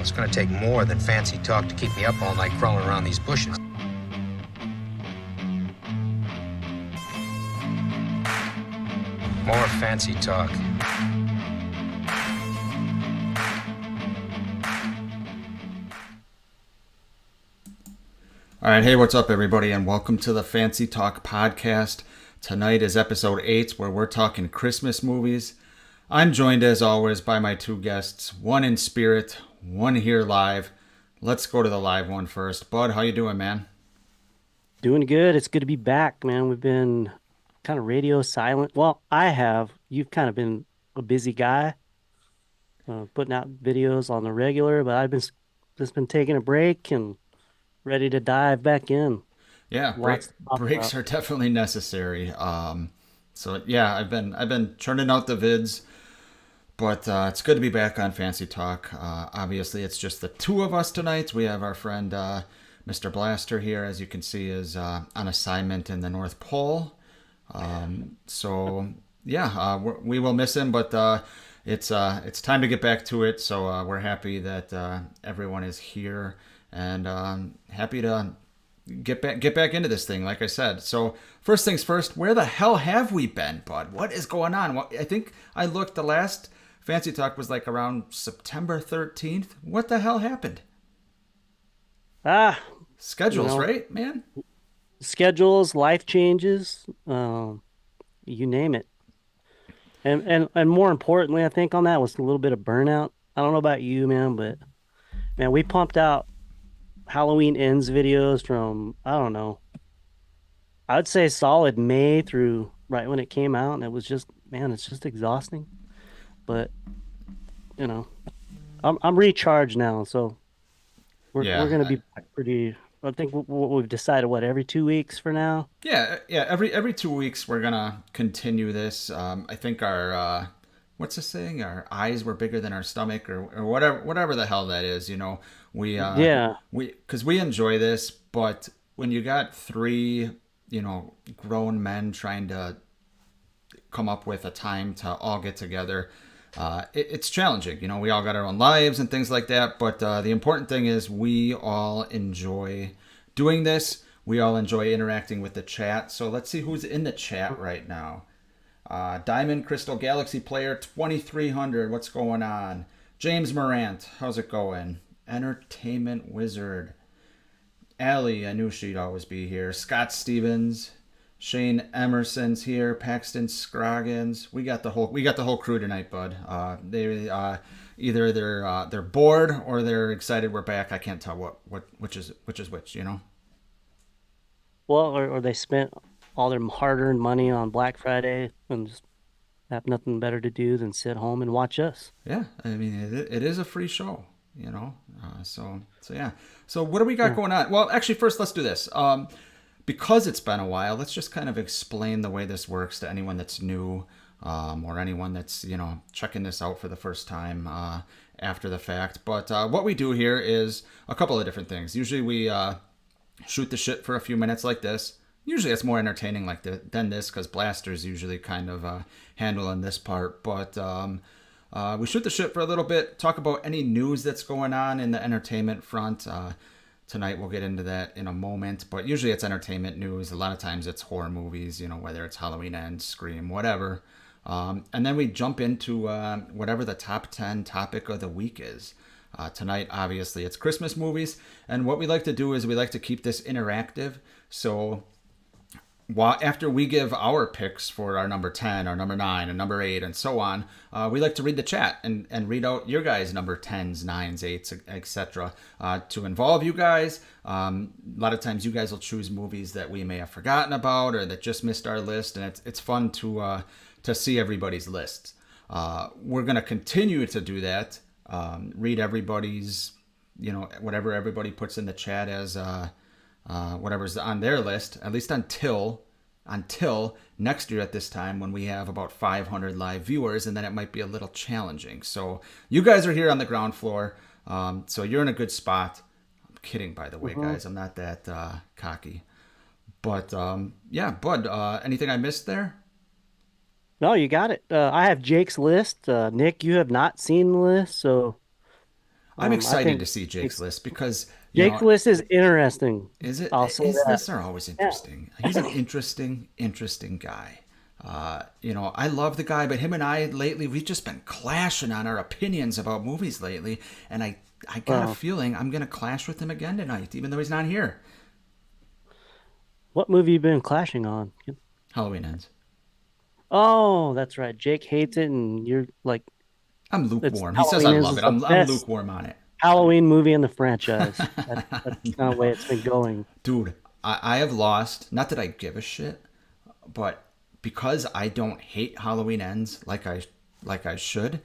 It's gonna take more than fancy talk to keep me up all night crawling around these bushes. More fancy talk. All right, hey, what's up, everybody, and welcome to the Fancy Talk podcast. Tonight is episode 8, where we're talking Christmas movies. I'm joined, as always, by my two guests, one in spirit, one here live. Let's go to the live one first. Bud, how you doing, man? Doing good. It's good to be back, man. We've been kind of radio silent. Well, I have. You've kind of been a busy guy, putting out videos on the regular, but just been taking a break and ready to dive back in. Yeah, Lots to talk breaks about. are definitely necessary. So yeah, I've been churning out the vids, but it's good to be back on Fancy Talk. Obviously, it's just the two of us tonight. We have our friend Mr. Blaster here, as you can see, is on assignment in the North Pole. So yeah, we will miss him, but it's time to get back to it. So we're happy that everyone is here and happy to get back into this thing. Like I said, so first things first, where the hell have we been, Bud? What is going on? I think I looked. The last Fancy Talk was like around September 13th. What the hell happened? Ah, you Schedules, know, right, man? schedules, life changes, you name it. And more importantly, I think on that was a little bit of burnout. I don't know about you, man, but man, we pumped out Halloween Ends videos from, I don't know, I'd say solid May through right when it came out, and it was just, man, it's just exhausting. But you know, I'm recharged now, so we're gonna Yeah. be back pretty. I think what we've decided, what, every 2 weeks for now. Yeah. Every 2 weeks we're gonna continue this. I think our what's the saying? Our eyes were bigger than our stomach, or whatever the hell that is. We Yeah, because we enjoy this, but when you got three grown men trying to come up with a time to all get together, it's challenging. We all got our own lives and things like that. But the important thing is we all enjoy doing this. We all enjoy interacting with the chat. So let's see who's in the chat right now. Diamond Crystal Galaxy Player 2300. What's going on? James Morant. How's it going? Entertainment Wizard. Allie, I knew she'd always be here. Scott Stevens, Shane Emerson's here. Paxton Scroggins. We got the whole crew tonight, bud. They either they're bored or they're excited we're back. I can't tell which is which. well, or they spent all their hard-earned money on Black Friday and just have nothing better to do than sit home and watch us. Yeah, I mean it is a free show. So yeah. So what do we got Yeah. going on? Well, actually, first let's do this. Because it's been a while, let's just kind of explain the way this works to anyone that's new, or anyone that's checking this out for the first time after the fact. But what we do here is a couple of different things. Usually we shoot the shit for a few minutes like this. Usually it's more entertaining than this because Blaster's usually kind of handling this part. But we shoot the shit for a little bit, talk about any news that's going on in the entertainment front. Tonight we'll get into that in a moment, but usually it's entertainment news. A lot of times it's horror movies, whether it's Halloween Ends, Scream, whatever. And then we jump into whatever the top 10 topic of the week is. Tonight, obviously, it's Christmas movies. And what we like to do is we like to keep this interactive. So after we give our picks for our number 10, our number 9, and number 8, and so on, we like to read the chat and read out your guys' number 10s, 9s, 8s, etc. To involve you guys. A lot of times you guys will choose movies that we may have forgotten about or that just missed our list, and it's fun to see everybody's lists. We're going to continue to do that, read everybody's, whatever everybody puts in the chat as whatever's on their list, at least until next year at this time when we have about 500 live viewers, and then it might be a little challenging. So you guys are here on the ground floor, so you're in a good spot. I'm kidding, by the way, Mhm. guys. I'm not that cocky. But yeah, Bud, anything I missed there? No, you got it. I have Jake's list. Nick, you have not seen the list, so I'm I excited think to see Jake's Jake's, list because, Jake's list is interesting. is it? I'll say His that. lists are always Yeah. interesting. He's an interesting guy. I love the guy, but him and I lately, we've just been clashing on our opinions about movies lately, and I got a Well, feeling I'm gonna clash with him again tonight, even though he's not here. what movie you been clashing on? Halloween ends. Oh, that's right. Jake hates it, and you're like, I'm it's lukewarm. He says I Halloween love is it. the I'm best lukewarm on it. Halloween movie in the franchise. That's kind of the way it's been going. Dude, I have lost, not that I give a shit, but because I don't hate Halloween Ends like I should,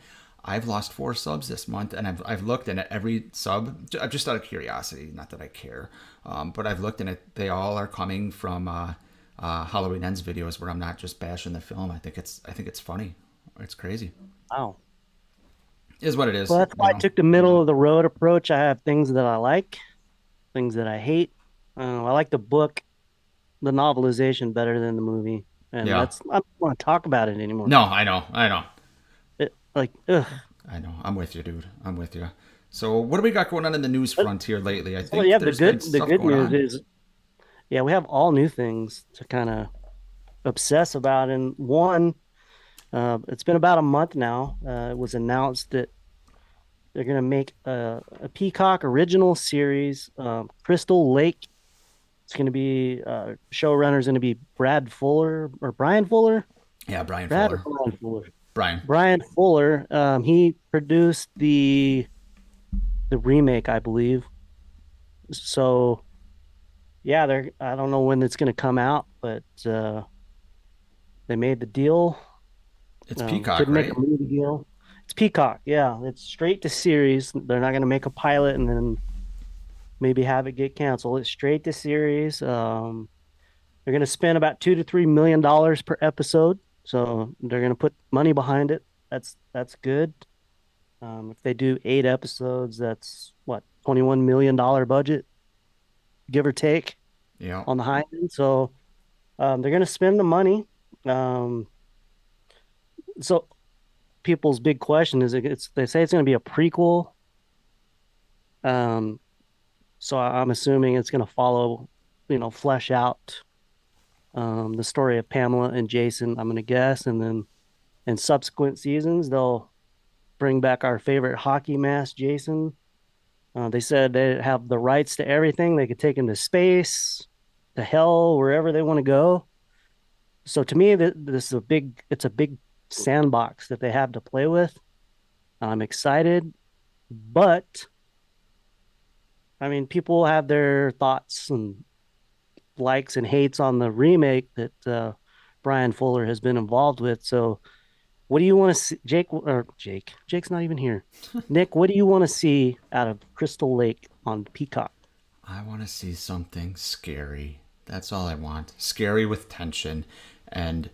I've lost 4 subs this month, and I've looked, and at every sub, just out of curiosity, not that I care, but I've looked, and they all are coming from Halloween Ends videos where I'm not just bashing the film. I think it's funny. It's crazy. Wow. It is what it Well, is, that's why I took the middle of the road approach. I have things that I like, things that I hate. I like the book, the novelization better than the movie, and Yeah. that's I don't want to talk about it anymore. No, I know. Ugh. I know. I'm with you, dude. I'm with you. So, what do we got going on in the news But, front here lately? I well, think yeah, there's been the stuff good going news on. is, yeah, we have all new things to kind of obsess about. And one, it's been about a month now. It was announced that they're going to make a Peacock original series, Crystal Lake. It's going to be showrunner's going to be Brad Fuller or Brian Fuller, Yeah, Brian Brad or Fuller. Brian Fuller. Brian. Brian Fuller. He produced the remake, I believe. So yeah, they're I don't know when it's going to come out, but they made the deal. It's Peacock, Couldn't make a right? movie deal. It's Peacock. Yeah, it's straight to series. They're not going to make a pilot and then maybe have it get canceled. It's straight to series. They're going to spend about $2 to $3 million per episode, so they're going to put money behind it. That's good. If they do 8 episodes, that's what, $21 million budget, give or take, Yeah. on the high end. So they're going to spend the money. Um, so people's big question is, it's they say it's going to be a prequel. Um, so I'm assuming it's going to follow, flesh out the story of Pamela and Jason. I'm going to guess, and then in subsequent seasons they'll bring back our favorite hockey mask, Jason. They said they have the rights to everything. They could take him to space, to hell, wherever they want to go. So to me, this is it's a big sandbox that they have to play with. I'm excited, but I mean, people have their thoughts and likes and hates on the remake that Brian Fuller has been involved with. So, what do you want to see, Jake? Or Jake? Jake's not even here. Nick, what do you want to see out of Crystal Lake on Peacock? I want to see something scary. That's all I want. Scary with tension. And,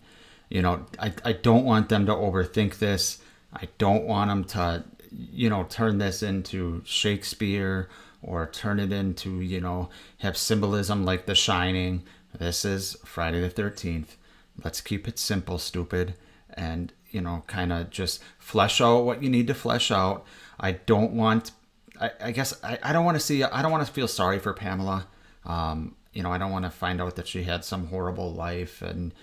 I don't want them to overthink this. I don't want them to, turn this into Shakespeare or turn it into, have symbolism like The Shining. This is Friday the 13th. Let's keep it simple, stupid. And, kind of just flesh out what you need to flesh out. I don't want I guess I don't want to see. I don't want to feel sorry for Pamela. I don't want to find out that she had some horrible life and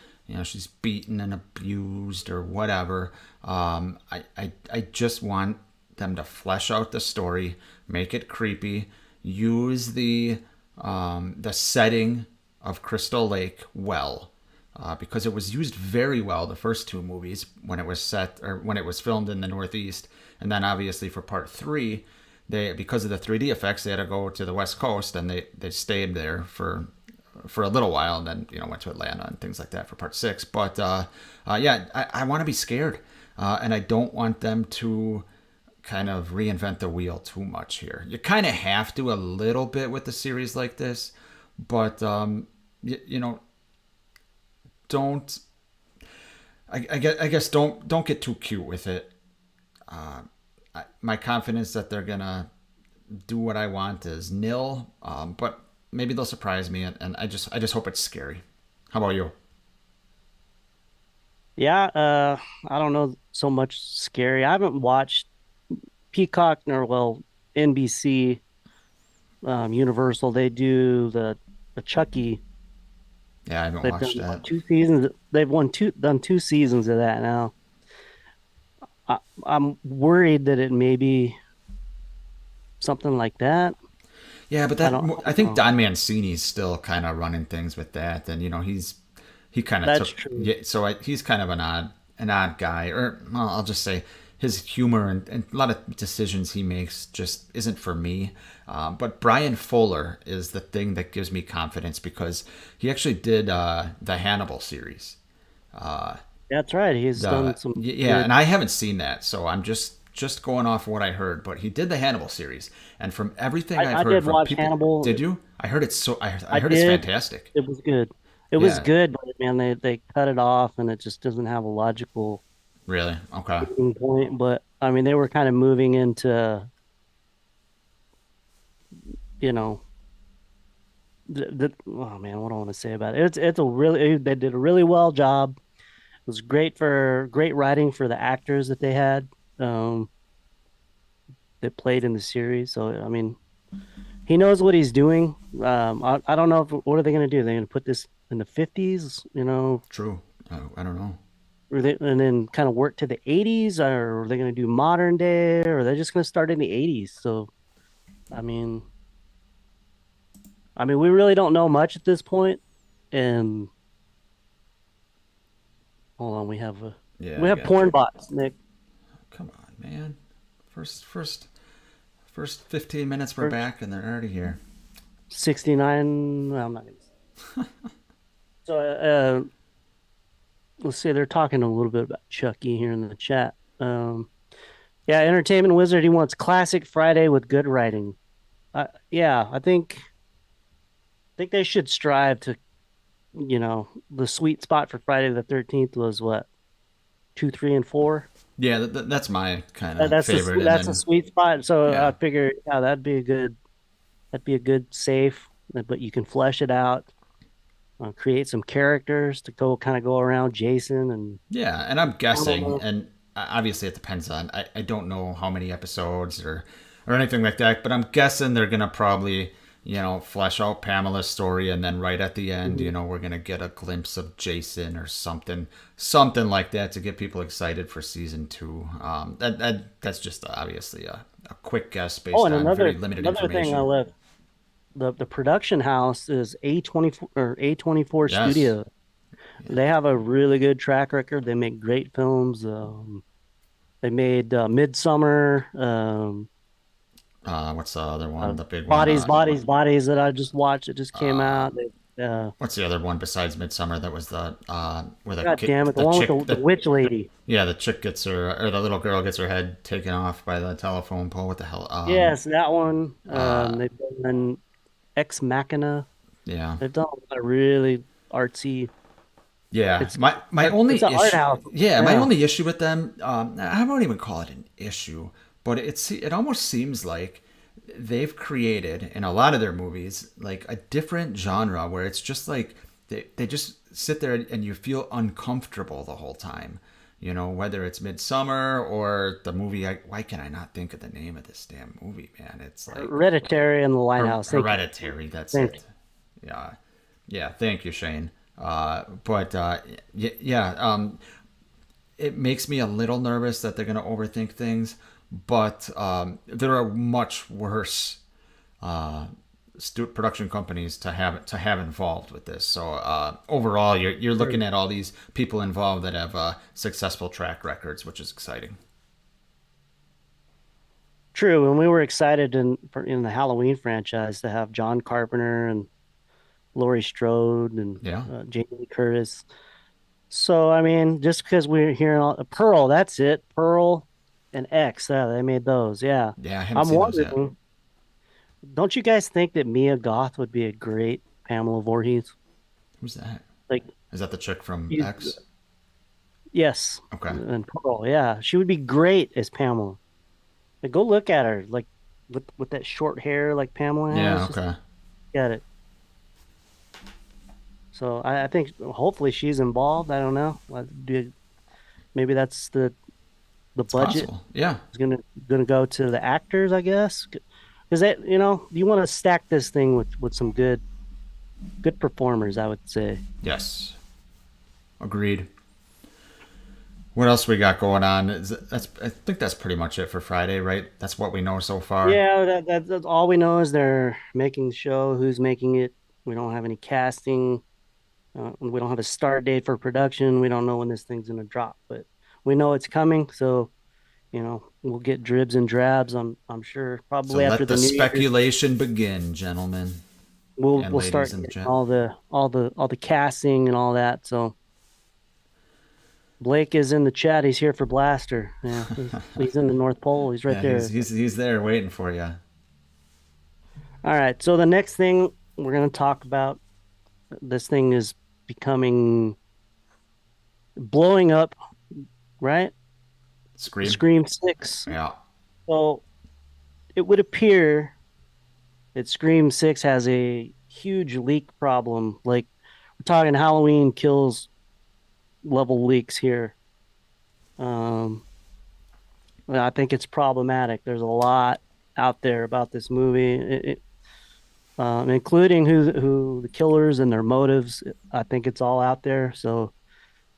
she's beaten and abused or whatever. I just want them to flesh out the story, make it creepy, use the setting of Crystal Lake well. Because it was used very well the first 2 movies when it was set or when it was filmed in the Northeast, and then obviously for part 3, they because of the 3D effects they had to go to the West Coast and they stayed there for a little while and then went to Atlanta and things like that for part 6. But yeah, I want to be scared, and I don't want them to kind of reinvent the wheel too much here. You kind of have to a little bit with a series like this, but don't I guess don't get too cute with it. My confidence that they're gonna do what I want is nil. But maybe they'll surprise me, and I just hope it's scary. How about you? Yeah, I don't know so much scary. I haven't watched Peacock, nor well, NBC, Universal. They do the Chucky. Yeah, I haven't They've done watched that. 2 seasons. They've done 2 seasons of that now. I'm worried that it may be something like that. Yeah, but I that don't, I I don't think know. Don Mancini's still kind of running things with that, and he kind of That's took, true. yeah. So he's kind of an odd guy, or well, I'll just say his humor and a lot of decisions he makes just isn't for me. But Brian Fuller is the thing that gives me confidence because he actually did the Hannibal series. That's right. He's done some Yeah, good. and I haven't seen that, so I'm just going off what I heard. But he did the Hannibal series, and from everything I've I heard did from watch people, Hannibal. did you? I heard it's so. I I heard it's did. fantastic. It was good. It was Yeah, good, but man, they cut it off, and it just doesn't have a logical really. Okay. ending point. But I mean, they were kind of moving into, you know, oh man, what do I want to say about it? It's a really they did a really well job. It was great writing for the actors that they had um that played in the series. So I mean, he knows what he's doing. I don't know if what are they going to do? They're going to put this in the 50s, True. I don't know. and then kind of work to the 80s, or are they going to do modern day, or are they just going to start in the 80s? So I mean, we really don't know much at this point. And hold on, Yeah, we I have got porn you. bots, Nick. Come on, man. First 15 minutes we're First back, and they're already here. 69. I'm not going to. So let's see. They're talking a little bit about Chucky here in the chat. Yeah, Entertainment Wizard. He wants classic Friday with good writing. Yeah, I think they should strive to, the sweet spot for Friday the 13th was what, 2, 3, and 4. Yeah, that's my kind That, of that's the favorite, and that's a then sweet spot. So I yeah, figure, yeah, that'd be a good safe, but you can flesh it out, create some characters to go around Jason and yeah, and I'm guessing, Pamela. and obviously it depends on. I don't know how many episodes or anything like that, but I'm guessing they're gonna probably flesh out Pamela's story, and then right at the end, Mhm. we're gonna get a glimpse of Jason or something like that to get people excited for season two. That's just obviously a quick guess Oh, based and on very another limited another thing I information. left, the production house is A24 or A24 Yes. Studio. They have a really good track record. They make great films. They made Midsummer, What's the other uh, one? The big one. Bodies that I just watched. It just came out. What's the other one besides Midsummer? That was the where the God damn it, the the one with chick the witch lady. yeah, the chick gets her, or the little girl gets her head taken off by the telephone pole. What the hell? Yes, that one. They've done Ex Machina. Yeah, They've done a lot of really artsy. yeah. It's My only it's an art issue, house. yeah, my Yeah. only issue with them, I won't even call it an issue, but it almost seems like they've created in a lot of their movies like a different genre where it's just like they just sit there and you feel uncomfortable the whole time. Whether it's Midsummer or the movie. Why can I not think of the name of this damn movie, man? It's like Hereditary and the Lighthouse. Thank you. Hereditary. That's Thank you. it. Yeah, yeah. Thank you, Shane. But yeah, it makes me a little nervous that they're going to overthink things. But there are much worse production companies to have involved with this. So overall, you're looking at all these people involved that have successful track records, which is exciting. True, and we were excited in the Halloween franchise to have John Carpenter and Laurie Strode and Yeah, Jamie Lee Curtis. So I mean, just because we're hearing Pearl, that's it. Pearl and X, yeah, they made those. Yeah, yeah. I haven't I'm seen those yet. wondering, don't you guys think that Mia Goth would be a great Pamela Voorhees? Who's that? Like, Is that the chick from she's, X? yes, Okay. and Pearl, yeah, she would be great as Pamela. Like, go look at her, like with that short hair like Pamela Yeah. has. Just Okay. get it. So I think hopefully she's involved. I don't know. Maybe that's the the It's budget possible. Yeah. is gonna go to the actors, I guess. Because that, you want to stack this thing with some good performers, I would say. Yes. Agreed. What else we got going on? I think that's pretty much it for Friday, right? That's what we know so far. Yeah, that's all we know is they're making the show, who's making it. We don't have any casting. We don't have a start date for production. We don't know when this thing's gonna drop, but we know it's coming. So, we'll get dribs and drabs. I'm sure So probably after let the the New Year's, speculation begin, gentlemen we'll and we'll start ladies and getting gent. all the casting and all that. So Blake is in the chat. He's here for Blaster. Yeah, he's in the North Pole. He's right Yeah, there. he's there waiting for you. All right. So the next thing we're gonna talk about, this thing is becoming blowing up, right? Scream. Scream 6. Yeah. So it would appear that Scream 6 has a huge leak problem. Like, we're talking Halloween Kills level leaks here. Um, well, I think it's problematic. There's a lot out there about this movie, including who the killers and their motives. I think it's all out there. So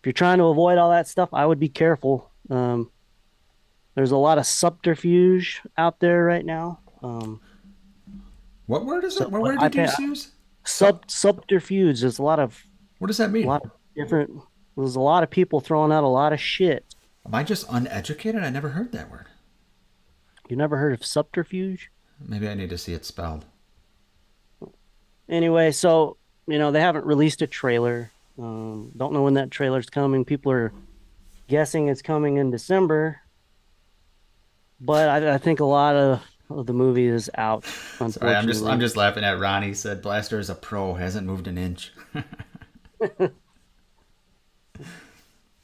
if you're trying to avoid all that stuff, I would be careful. There's a lot of subterfuge out there right now. What word is So it? What word I did you think just use? Sup? subterfuge. There's What does that a mean? lot of different. There's a lot of people throwing out a lot of shit. Am I just uneducated? I never heard that word. You never heard of subterfuge? Maybe I need to see it spelled. Anyway, so they haven't released a trailer. Don't know when that trailer's coming. People are guessing it's coming in December, but I think a lot of the movie is out. Sorry, Unfortunately, I'm just laughing at Ronnie. He said Blaster is a pro, hasn't moved an inch.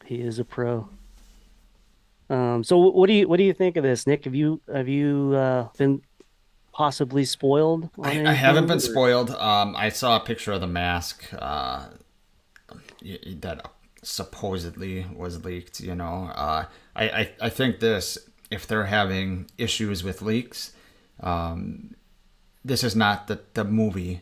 he is a pro. So what do you think of this, Nick? Have you been possibly spoiled on I haven't been anything, or- spoiled. I saw a picture of the mask that supposedly was leaked. I think if they're having issues with leaks, this is not the movie.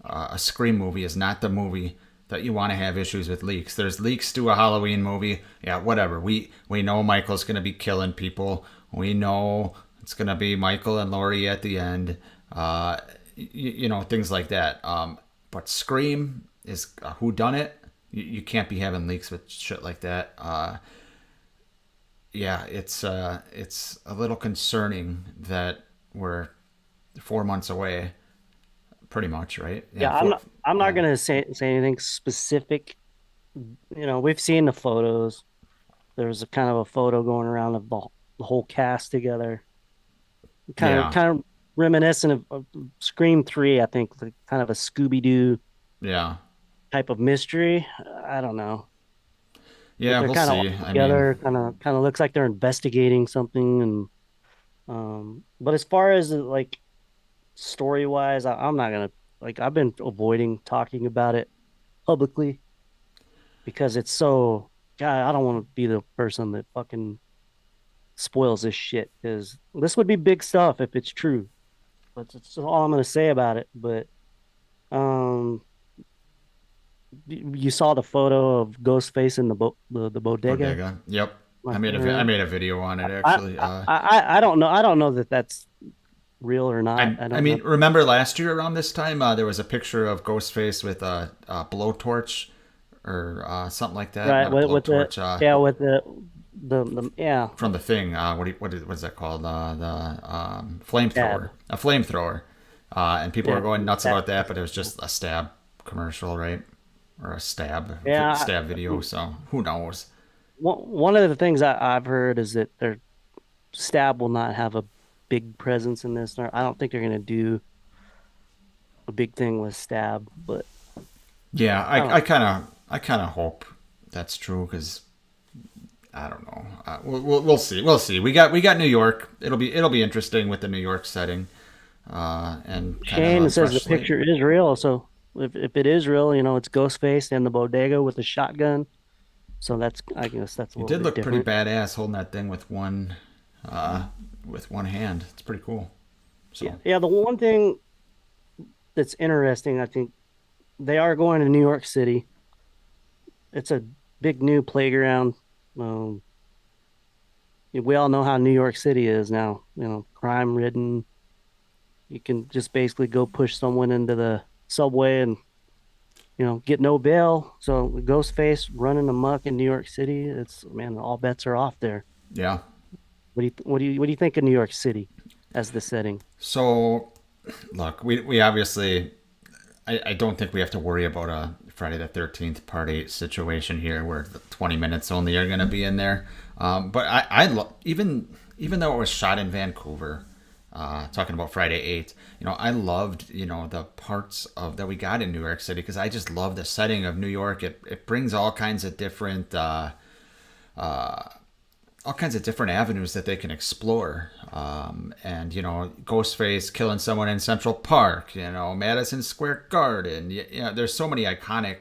A Scream movie is not the movie that you want to have issues with leaks. There's leaks to a Halloween movie. Yeah, whatever. We know Michael's going to be killing people. We know it's going to be Michael and Laurie at the end. Things like that. But Scream is a whodunit. You can't be having leaks with shit like that. Yeah, it's a little concerning that we're 4 months away, pretty much, right? Yeah, I'm not gonna say anything specific. We've seen the photos. There's a kind of a photo going around of the whole cast together. Kind of Yeah. kind of reminiscent of Scream 3, I think, like kind of a Scooby-Doo Yeah. type of mystery. I don't know. But Yeah, they're we'll kind of see. all I mean, together, kind of looks like they're investigating something. And but as far as like story wise, I'm not gonna, like, I've been avoiding talking about it publicly because it's so, God, I don't want to be the person that fucking spoils this shit, because this would be big stuff if it's true. That's all I'm gonna say about it. But um, you saw the photo of Ghostface in the bodega. bodega. Yep. Like, I made a video on it I, actually. I don't know. I don't know that that's real or not. I I don't mean, know. remember last year around this time, there was a picture of Ghostface with a blowtorch or something like that. Right, Not a with the, blowtorch. yeah, with the yeah, From the thing. What is that called? The flamethrower. Stab. A flamethrower. And people Yeah, were going nuts that- about that, but it was just a stab commercial, right? Or a Yeah, stab video. So who knows? one of the things I've heard is that their Stab will not have a big presence in this. I don't think they're gonna do a big thing with Stab, but Yeah, I don't. I kind of hope that's true because I don't know. We'll see. We'll see. We got New York. It'll be interesting with the New York setting. And kind of Shane a says the fresh slate. picture is real, so if it is real, it's Ghostface in the bodega with a shotgun. So that's, I guess that's a You little did bit look pretty different. badass holding that thing with one hand. It's pretty cool. Yeah, So yeah. The one thing that's interesting, I think they are going to New York City. It's a big new playground. Um, we all know how New York City is now. Crime ridden. You can just basically go push someone into the subway and get no bail. So Ghostface running amok in New York City, it's man, all bets are off there. yeah. What do you think of New York City as the setting? So look, we obviously I don't think we have to worry about a Friday the 13th party situation here where the 20 minutes only are going to be in there. But even though it was shot in Vancouver, talking about Friday 8th, I loved, the parts of that we got in New York City because I just love the setting of New York. It brings all kinds of different avenues that they can explore. And Ghostface killing someone in Central Park, Madison Square Garden. There's so many iconic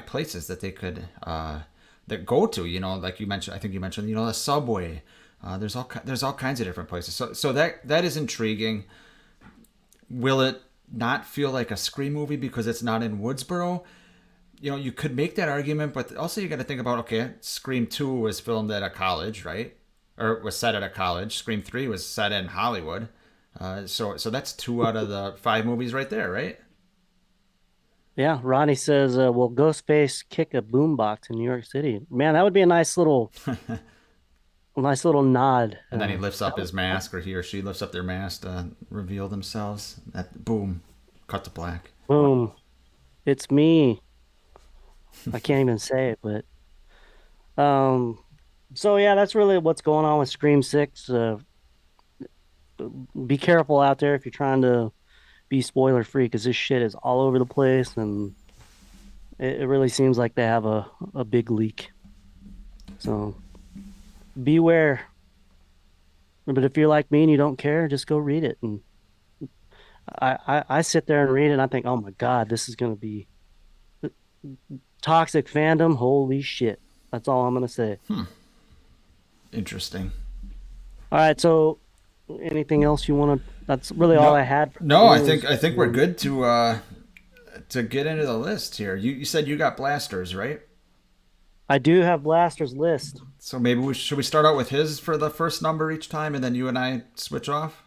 places that they could that go to. Like you mentioned, I think you mentioned, the subway. There's all kinds of different places. So that is intriguing. Will it not feel like a Scream movie because it's not in Woodsboro? You could make that argument, but also you got to think about, okay, Scream 2 was filmed at a college, right? Or was set at a college. Scream 3 was set in Hollywood. So that's 2 out of the 5 movies right there, right? Yeah, Ronnie says, "Will Ghostface kick a boombox in New York City?" Man, that would be a nice little nod. And then he lifts up his mask, or he or she lifts up their mask to reveal themselves. That boom, cut to black. Boom, it's me. I can't even say it, but um, so yeah, that's really what's going on with Scream 6. Be careful out there if you're trying to be spoiler free because this shit is all over the place and it really seems like they have a big leak. So beware. But if you're like me and you don't care, just go read it. And I sit there and read it and I think, oh my God, this is going to be toxic fandom. Holy shit. That's all I'm going to say. Interesting. All right. So anything else you want to, that's really all No, I had. no, I think we're good to get into the list here. You said you got Blasters, right? I do have Blaster's list. So maybe should we start out with his for the first number each time, and then you and I switch off?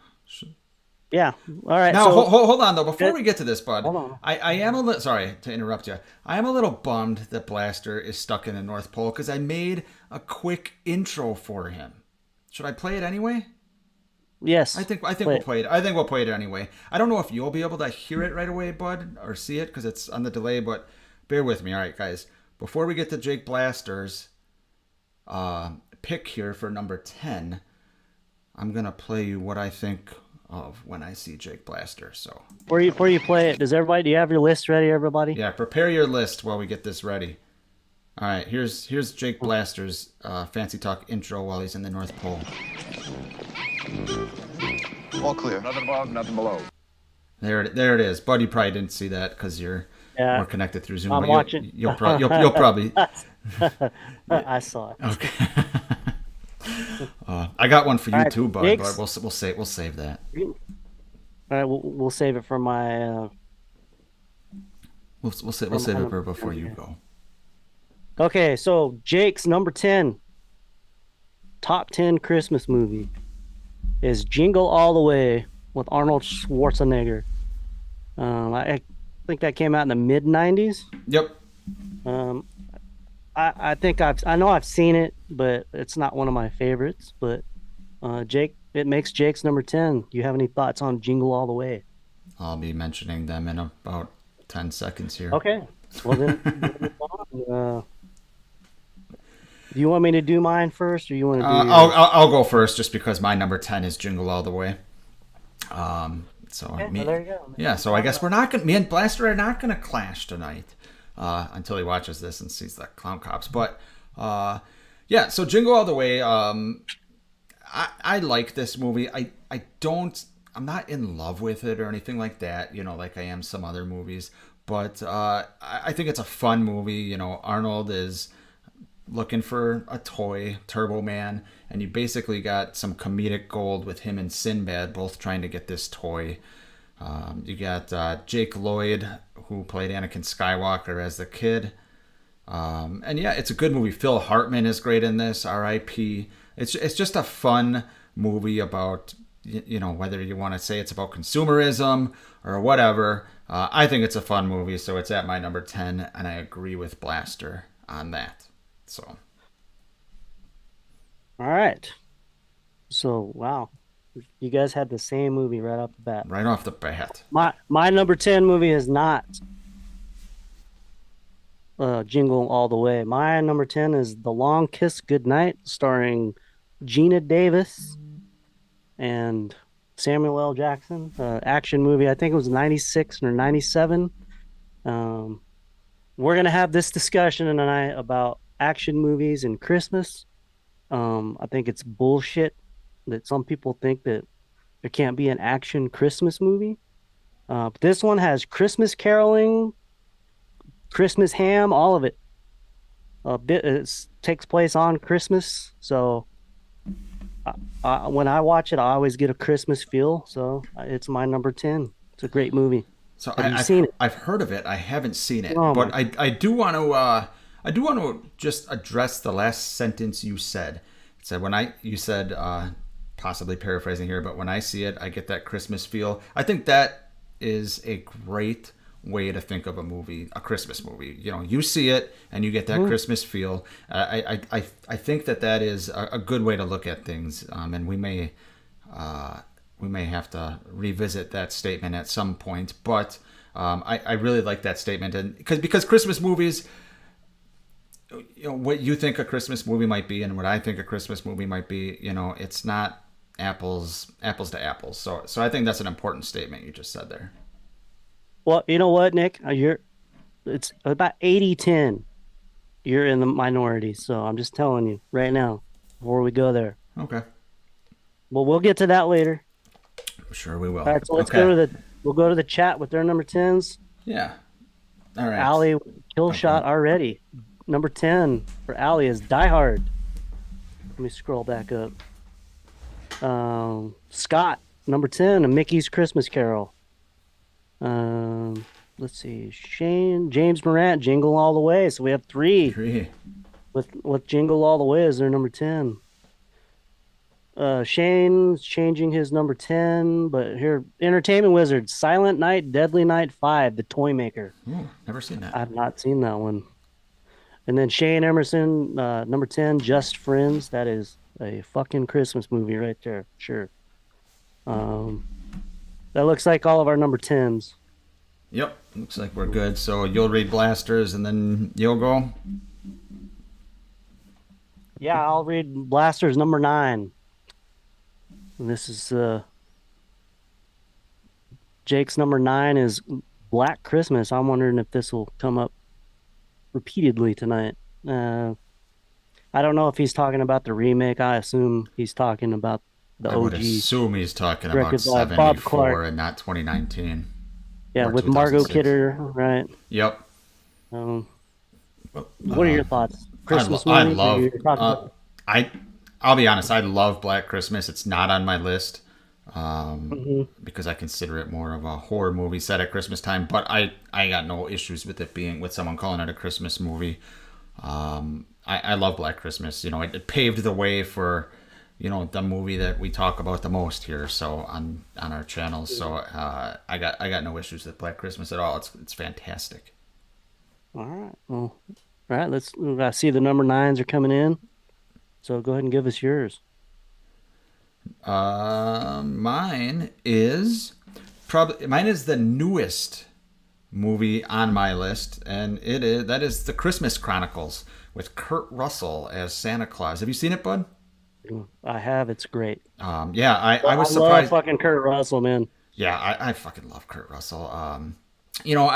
Yeah. All right. Now, So hold on though. Before we get to this, bud, hold on. I am a little sorry to interrupt you. I am a little bummed that Blaster is stuck in the North Pole because I made a quick intro for him. Should I play it anyway? Yes. I think Play we'll it. play it. I think we'll play it anyway. I don't know if you'll be able to hear it right away, bud, or see it because it's on the delay. But bear with me, all right, guys. Before we get to Jake Blaster's pick here for number 10, I'm gonna play you what I think of when I see Jake Blaster. So Before you play it, do you have your list ready, everybody? yeah, prepare your list while we get this ready. All right, here's Jake Blaster's Fancy Talk intro while he's in the North Pole. All clear. Nothing above, nothing below. There it is. Bud, you probably didn't see that because you're Yeah. more connected through Zoom. I'm but watching. You'll probably. I saw it. Okay. I got one for you All right, too, Bud. Jake's- But we'll save that. All right, we'll save it for my. We'll save it for before you go. Okay, so Jake's number 10 top 10 Christmas movie is Jingle All the Way with Arnold Schwarzenegger. I think that came out in the mid 90s. Yep. Um, I think I know I've seen it, but it's not one of my favorites. But Jake, it makes Jake's number 10. Do you have any thoughts on Jingle All the Way? I'll be mentioning them in about 10 seconds here. Okay. Well then, move on. Do you want me to do mine first, or you want to do? I'll go first just because my number 10 is Jingle All the Way. Okay, well, there you go. Yeah, so I guess me and Blaster are not gonna clash tonight until he watches this and sees the Clown Cops. But yeah, so Jingle All the Way. I like this movie. I'm not in love with it or anything like that. Like I am some other movies. but I think it's a fun movie. You know, Arnold is looking for a toy, Turbo Man, and you basically got some comedic gold with him and Sinbad both trying to get this toy. You got Jake Lloyd, who played Anakin Skywalker as the kid. And yeah, it's a good movie. Phil Hartman is great in this. R.I.P. It's just a fun movie about, you know, whether you want to say it's about consumerism or whatever. I think it's a fun movie, so it's at my number 10, and I agree with Blaster on that. So, All right. So, wow. You guys had the same movie right off the bat. right off the bat. My number 10 movie is not Jingle All the Way. My number 10 is The Long Kiss Goodnight, starring Gina Davis and Samuel L. Jackson. Action movie. I think it was 96 or 97. We're going to have this discussion tonight about action movies and Christmas. I think it's bullshit that some people think that there can't be an action Christmas movie. But this one has Christmas caroling, Christmas ham, all of it. It takes place on Christmas, so when I watch it, I always get a Christmas feel. So it's my number 10. It's a great movie. So Have you seen it? I've heard of it. I haven't seen it, Oh, but my- I do want to just address the last sentence you said. It said you said possibly paraphrasing here, but when I see it, I get that Christmas feel. I think that is a great way to think of a movie, a Christmas movie. You know, you see it and you get that Christmas feel. I think that is a good way to look at things, and we may have to revisit that statement at some point. But I really like that statement, and because Christmas movies, you know, what you think a Christmas movie might be and what I think a Christmas movie might be, you know, it's not apples to apples. So I think that's an important statement you just said there. Well, you know what, Nick? It's about 80-10. You're in the minority, so I'm just telling you right now before we go there. Okay. Well, we'll get to that later. Sure we will. All right, so let's Okay. we'll go to the chat with their number 10s. Yeah. All right. Allie kill shot already. Number 10 for Allie is Die Hard. Let me scroll back up. Scott, number 10, A Mickey's Christmas Carol. Let's see. Shane, James Morant, Jingle All the Way. So we have three with Jingle All the Way as their number 10. Shane's changing his number 10, but here, Entertainment Wizard, Silent Night, Deadly Night 5, The Toy Maker. Ooh, never seen that. I've not seen that one. And then Shane Emerson, number 10, Just Friends. That is a fucking Christmas movie right there. Sure. That looks like all of our number 10s. Yep. Looks like we're good. So you'll read Blasters and then you'll go. Yeah, I'll read Blasters number 9. And this is Jake's number 9 is Black Christmas. I'm wondering if this will come up repeatedly tonight. I don't know if he's talking about the remake. I assume he's talking about the I would OG. assume he's talking Directed about by Bob 74 Clark. and not 2019. Yeah, or with Margot 2006. Kidder, right? Yep. What are your thoughts? Christmas I movies? love. You're talking about- I'll be honest. I love Black Christmas. It's not on my list Mm-hmm. because I consider it more of a horror movie set at Christmas time. But I got no issues with it being with someone calling it a Christmas movie. I love Black Christmas. You know, it paved the way for, you know, the movie that we talk about the most here. So on our channel. So I got no issues with Black Christmas at all. It's fantastic. All right. Well, all right. I see the number 9s are coming in. So go ahead and give us yours. Mine is the newest movie on my list, and that is The Christmas Chronicles with Kurt Russell as Santa Claus. Have you seen it, bud? I have. It's great. Yeah, I was love surprised. fucking Kurt Russell, man. Yeah, I fucking love Kurt Russell. You know,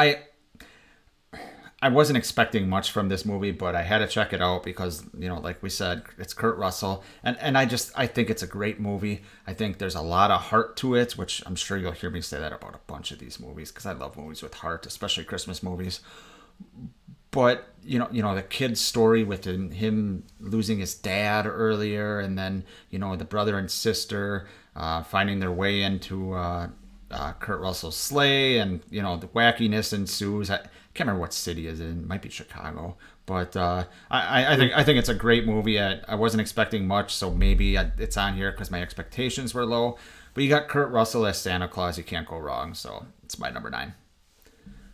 I wasn't expecting much from this movie, but I had to check it out because, like we said, it's Kurt Russell, and I think it's a great movie. I think there's a lot of heart to it, which I'm sure you'll hear me say that about a bunch of these movies because I love movies with heart, especially Christmas movies. But the kid's story with him losing his dad earlier, and then the brother and sister finding their way into Kurt Russell's sleigh, and the wackiness ensues. I can't remember what city is in. It might be Chicago, but I think it's a great movie. I wasn't expecting much, so maybe it's on here because my expectations were low. But you got Kurt Russell as Santa Claus. You can't go wrong. So it's my number 9.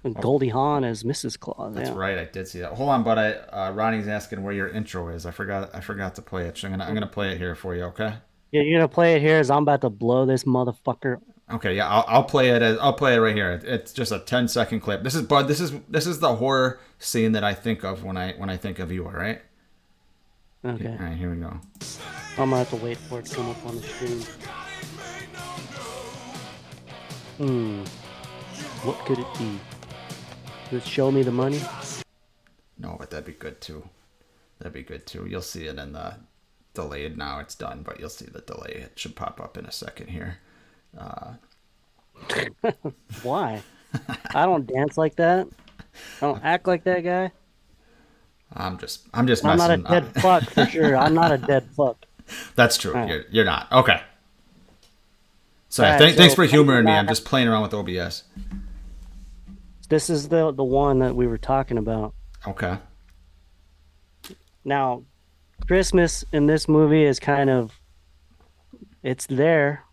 And Goldie Hawn as Mrs. Claus. That's yeah. right. I did see that. Hold on, but Ronnie's asking where your intro is. I forgot to play it. So I'm gonna play it here for you. Okay. Yeah, you're gonna play it here as I'm about to blow this motherfucker. Okay. Yeah. I'll play it. I'll play it right here. It's just a 10-second clip. This is Bud. This is the horror scene that I think of when I think of you. All right. Okay. All right. Here we go. I'm gonna have to wait for it to come up on the screen. What could it be? Does it show me the money? No, but that'd be good too. You'll see it in the delayed. Now it's done, but you'll see the delay. It should pop up in a second here. Why? I don't dance like that. I don't act like that guy. I'm just messing. I'm not a dead fuck for sure. I'm not a dead fuck. That's true. Right. You're not. Okay. So, All right, thanks so for humoring me. I'm just playing around with OBS. This is the one that we were talking about. Okay. Now, Christmas in this movie is kind of, it's there,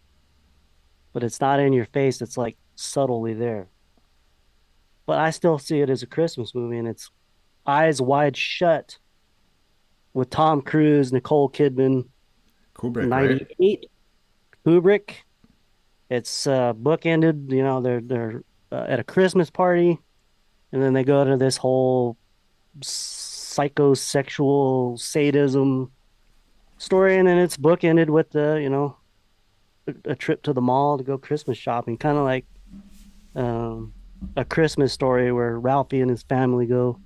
but it's not in your face. It's like subtly there. But I still see it as a Christmas movie, and it's Eyes Wide Shut with Tom Cruise, Nicole Kidman, Kubrick, 98. right? Kubrick. It's bookended. They're at a Christmas party, and then they go to this whole psychosexual sadism story, and then it's bookended with a trip to the mall to go Christmas shopping, kind of like a Christmas Story where Ralphie and his family go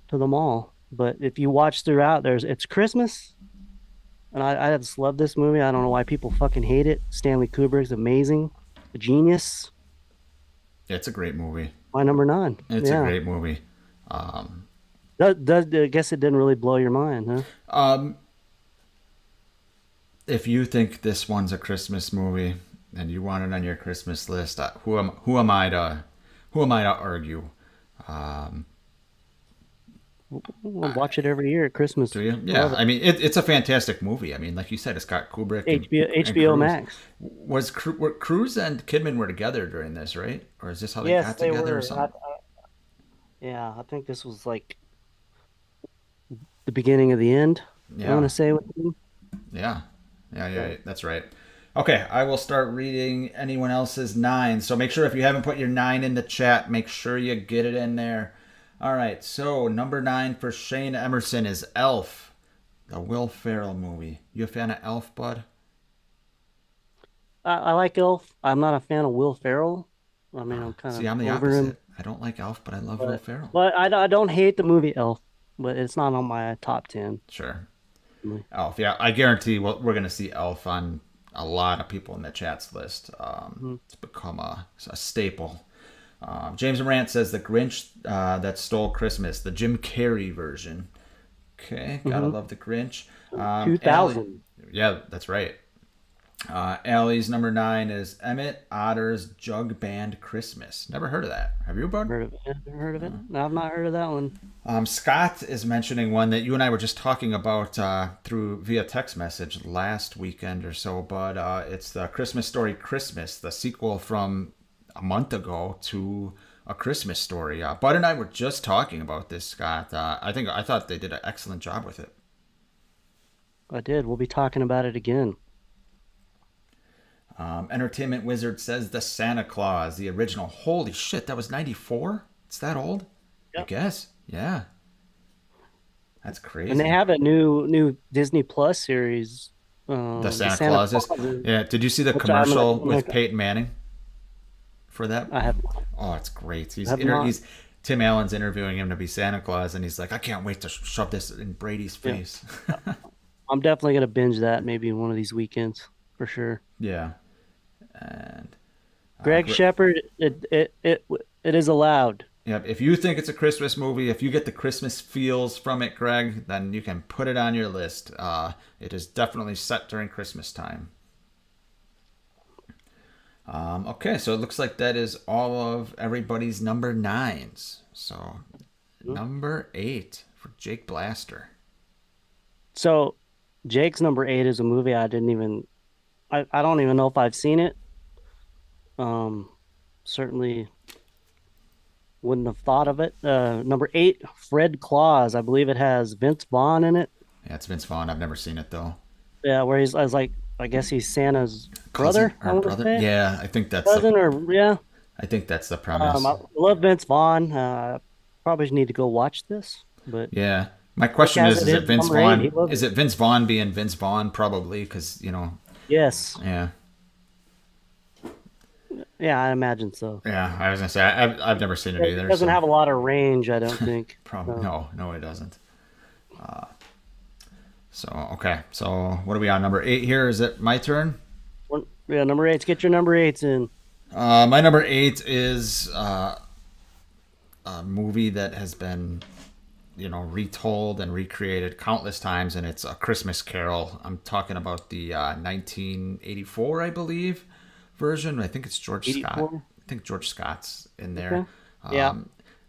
to the mall. But if you watch throughout, it's Christmas, and I just love this movie. I don't know why people fucking hate it. Stanley Kubrick's amazing, a genius. Yeah, it's a great movie. My number 9. It's Yeah. a great movie. I guess it didn't really blow your mind, huh? If you think this one's a Christmas movie and you want it on your Christmas list, who am I to argue? We'll watch it every year at Christmas. Do you? Yeah, I mean, it's a fantastic movie. I mean, like you said, it's got Kubrick. HBO Cruise. Max. Were Cruise and Kidman were together during this, right? Or is this how they got they together were. or something? I think this was like the beginning of the end. Yeah. I want to say with them. Yeah, that's right. Okay, I will start reading anyone else's 9. So make sure if you haven't put your 9 in the chat, make sure you get it in there. All right, so number 9 for Shane Emerson is Elf, the Will Ferrell movie. You a fan of Elf, bud? I like Elf. I'm not a fan of Will Ferrell. I mean, I'm kind of See, I'm the over opposite. him. I don't like Elf, but I love Will Ferrell. But I don't hate the movie Elf, but it's not on my top 10. Sure. Mm-hmm. Elf, yeah, I guarantee we're going to see Elf on a lot of people in the chat's list. It's become a staple. James Morant says The Grinch That Stole Christmas, the Jim Carrey version. Okay, gotta love The Grinch. 2000. Yeah, that's right. Allie's number 9 is Emmett Otter's Jug Band Christmas. Never heard of that. Have you, bud? Heard of it? Never heard of it? No, I've not heard of that one. Scott is mentioning one that you and I were just talking about via text message last weekend or so, bud. It's the Christmas Story Christmas, the sequel from a month ago to A Christmas Story. Bud and I were just talking about this, Scott. I thought they did an excellent job with it. I did. We'll be talking about it again. Entertainment Wizard says The Santa Claus, the original. Holy shit, that was 94? It's that old? Yep. I guess. Yeah. That's crazy. And they have a new Disney Plus series. The Santa Clauses. Yeah. Did you see the Which commercial I'm with gonna- Peyton Manning for that? I have. Oh, it's great. Have not. Tim Allen's interviewing him to be Santa Claus, and he's like, I can't wait to shove this in Brady's face. I'm definitely gonna binge that maybe one of these weekends for sure. Yeah. And Greg Shepard, it is allowed. yep, if you think it's a Christmas movie, if you get the Christmas feels from it, Greg, then you can put it on your list. It is definitely set during Christmas time. Okay, so it looks like that is all of everybody's number 9s. So number 8 for Jake Blaster. So Jake's number 8 is a movie I don't even know if I've seen it. Certainly wouldn't have thought of it. Number 8, Fred Claus. I believe it has Vince Vaughn in it. Yeah, it's Vince Vaughn. I've never seen it though. Yeah, where I guess he's Santa's brother. Cousin or brother? Yeah, I think that's Cousin yeah. I think that's the premise. I love Vince Vaughn. Probably need to go watch this, but Yeah. My question is it Vince number 8, he Vaughn? loves Is it Vince Vaughn being Vince Vaughn? Probably, because, yes, yeah. yeah, I imagine so. Yeah, I was going to say, I've never seen it either. It doesn't so- have a lot of range, I don't think. Probably. No, it doesn't. Okay. So, what are we on? Number 8 here? Is it my turn? Yeah, number 8. Get your number 8s in. My number 8 is a movie that has been, retold and recreated countless times, and it's A Christmas Carol. I'm talking about the 1984, I believe, version. I think it's George 84? Scott. I think George Scott's in there. Okay. Yeah.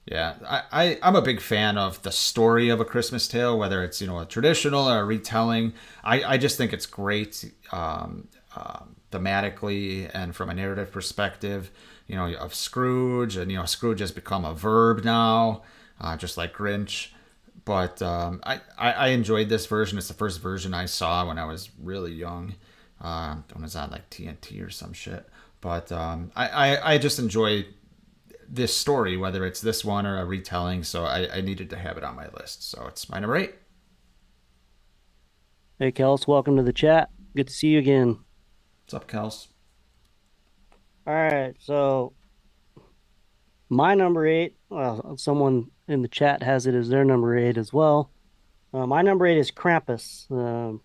Yeah, I'm a big fan of the story of A Christmas Tale, whether it's, a traditional or a retelling. I just think it's great thematically and from a narrative perspective, of Scrooge. And, Scrooge has become a verb now, just like Grinch. But I enjoyed this version. It's the first version I saw when I was really young. When it was on like TNT or some shit. But I just enjoy this story, whether it's this one or a retelling, so I needed to have it on my list. So it's my number 8. Hey, Kels, welcome to the chat. Good to see you again. What's up, Kels? All right, so my number 8, well, someone in the chat has it as their number 8 as well. My number 8 is Krampus. I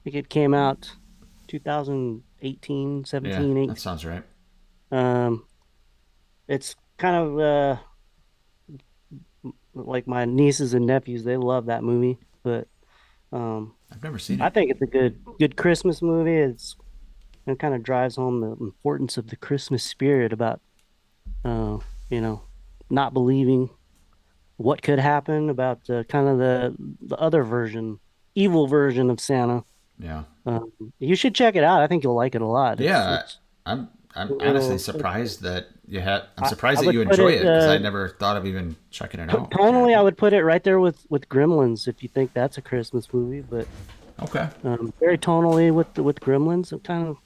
think it came out 2018, 17, Yeah, 18. that sounds right. It's kind of like my nieces and nephews, they love that movie, but I've never seen I it. think it's a good Christmas movie. It kind of drives home the importance of the Christmas spirit about not believing what could happen, about kind of the other version, evil version of Santa. Yeah. You should check it out. I think you'll like it a lot. Yeah, I'm honestly surprised that you had. I'm surprised I that you would put enjoy it, it because I never thought of even checking it out. Tonally, I would put it right there with Gremlins if you think that's a Christmas movie, but Okay. very tonally with Gremlins, a kind of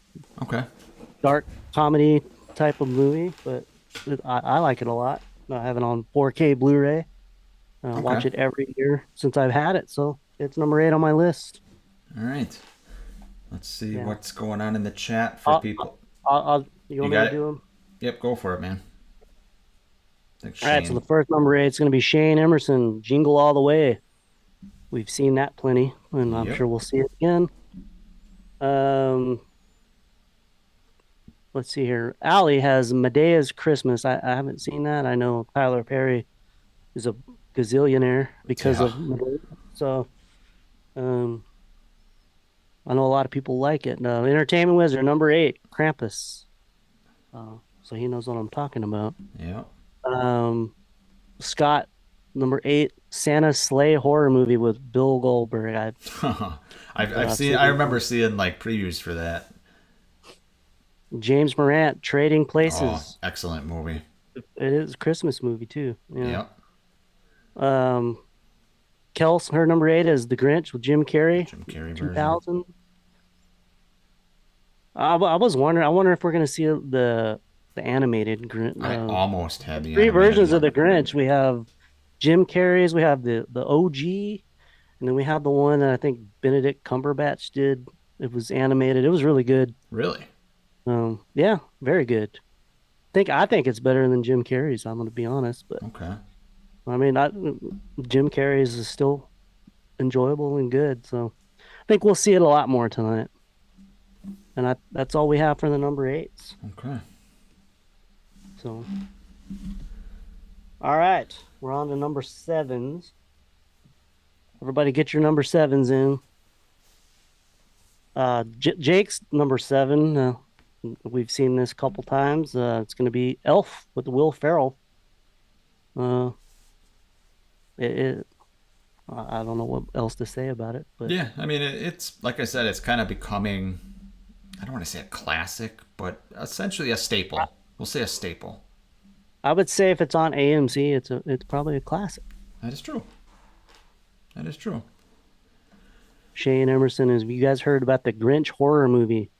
Okay. dark comedy type of movie, but I like it a lot. I have it on 4K Blu-ray. Watch Okay. it every year since I've had it, so it's number 8 on my list. All right. Let's see Yeah. what's going on in the chat for people. You want me got to it? do them? Yep, go for it, man. I think All right, so Shane- the first number 8 is going to be Shane Emerson, Jingle All the Way. We've seen that plenty, and I'm Yep. sure we'll see it again. Let's see here. Allie has Medea's Christmas. I haven't seen that. I know Tyler Perry is a gazillionaire because Yeah. of Medea. So, I know a lot of people like it. Entertainment Wizard, number 8, Krampus. So he knows what I'm talking about. Yeah. Scott, number 8, Santa's Sleigh horror movie with Bill Goldberg. I've seen. I remember seeing like previews for that. James Morant, Trading Oh, Places. excellent movie. It is a Christmas movie too. Yeah. Yep. Kels, her number 8 is The Grinch with Jim Carrey. Jim Carrey version. 2000. I was wondering. I wonder if we're gonna see the animated Grinch. I almost had the 3 animated versions one. of The Grinch. We have Jim Carrey's. We have the OG, and then we have the one that I think Benedict Cumberbatch did. It was animated. It was really good. Really? Yeah, very good. I think it's better than Jim Carrey's. I'm gonna be honest, but Okay. I mean, Jim Carrey's is still enjoyable and good, so I think we'll see it a lot more tonight. And that's all we have for the number eights. Okay. So, all right, we're on to number sevens. Everybody, get your number sevens in. Jake's number seven. We've seen this a couple times. It's going to be Elf with Will Ferrell. Uh, it I don't know what else to say about it, but Yeah, I mean, it's like I said, it's kind of becoming, I don't want to say a classic, but essentially a staple. We'll say a staple. I would say if it's on AMC, it's probably a classic. That is true. That is true. Shane Emerson is. You guys heard about the Grinch horror movie?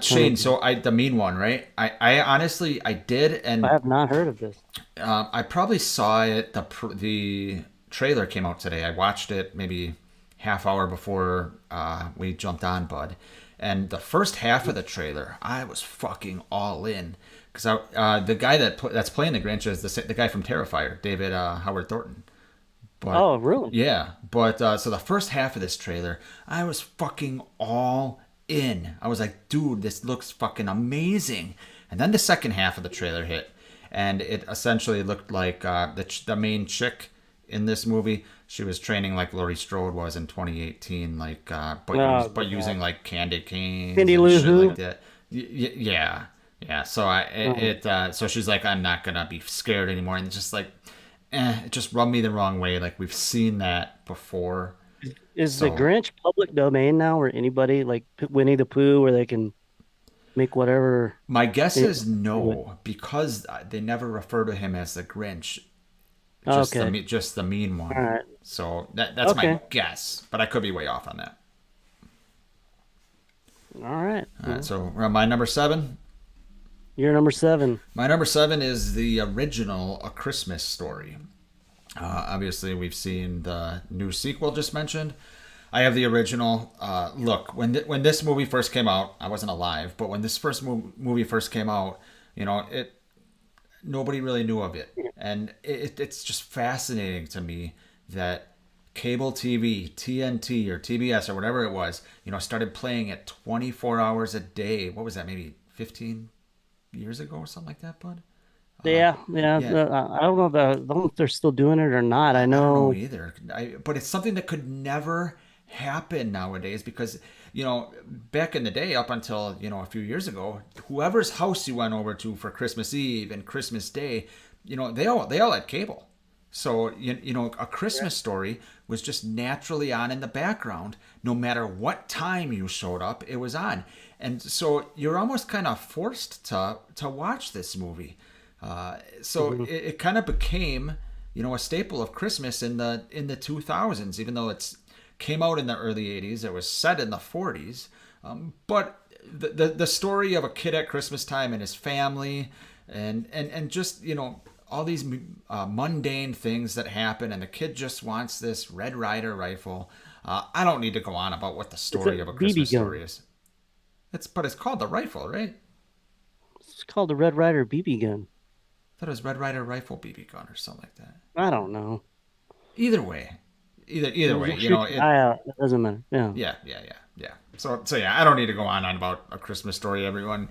Shane, so the mean one, right? I honestly, I did, and I have not heard of this. I probably saw it. The trailer came out today. I watched it maybe half hour before we jumped on, Bud. And the first half of the trailer, I was fucking all in because the guy that's playing the Grinch is the guy from Terrifier, David Howard Thornton. But Oh, really? yeah, but so the first half of this trailer, I was fucking all in. I was like, dude, this looks fucking amazing. And then the second half of the trailer hit, and it essentially looked like the main chick in this movie. She was training like Laurie Strode was in 2018, like but God. using like candy canes Cindy and Lou shit Who? like that. Yeah, yeah. So so she's like, I'm not gonna be scared anymore, and it's just like, it just rubbed me the wrong way. Like we've seen that before. Is the So Grinch public domain now, where anybody like Winnie the Pooh, where they can make whatever? my guess They, is no, because they never refer to him as the Grinch, just okay. just the mean All one. right. So that's my Okay. guess, but I could be way off on that. All right. All right, Well, so we're on my number seven. you're number seven. My number seven is the original A Christmas Story. Obviously, we've seen the new sequel just mentioned. I have the original. Look, when this movie first came out, I wasn't alive, but when this first movie first came out, it nobody really knew of it, and it's just fascinating to me that cable TV, TNT or TBS or whatever it was, started playing it 24 hours a day. What was that? Maybe 15 years ago or something like that, bud. Yeah, yeah. Yeah, I don't know I don't know if they're still doing it or not. I I don't know know. either. But it's something that could never happen nowadays because, back in the day, up until, a few years ago, whoever's house you went over to for Christmas Eve and Christmas Day, they all had cable. So, A Christmas Story was just naturally on in the background. No matter what time you showed up, it was on. And so you're almost kind of forced to watch this movie. So Mhm. it kind of became, a staple of Christmas in the 2000s, even though it's came out in the early 80s. It was set in the 40s, but the story of a kid at Christmas time and his family, and just all these mundane things that happen, and the kid just wants this Red Ryder rifle. I don't need to go on about what the It's a story of A BB Christmas gun. Story is. But it's called the rifle, right? It's called the Red Ryder BB gun. I thought it was Red Ryder rifle BB gun or something like that. I don't know. Either way, either way, You'll shoot your eye out. It doesn't matter. Yeah. yeah. So yeah, I don't need to go on about A Christmas Story. Everyone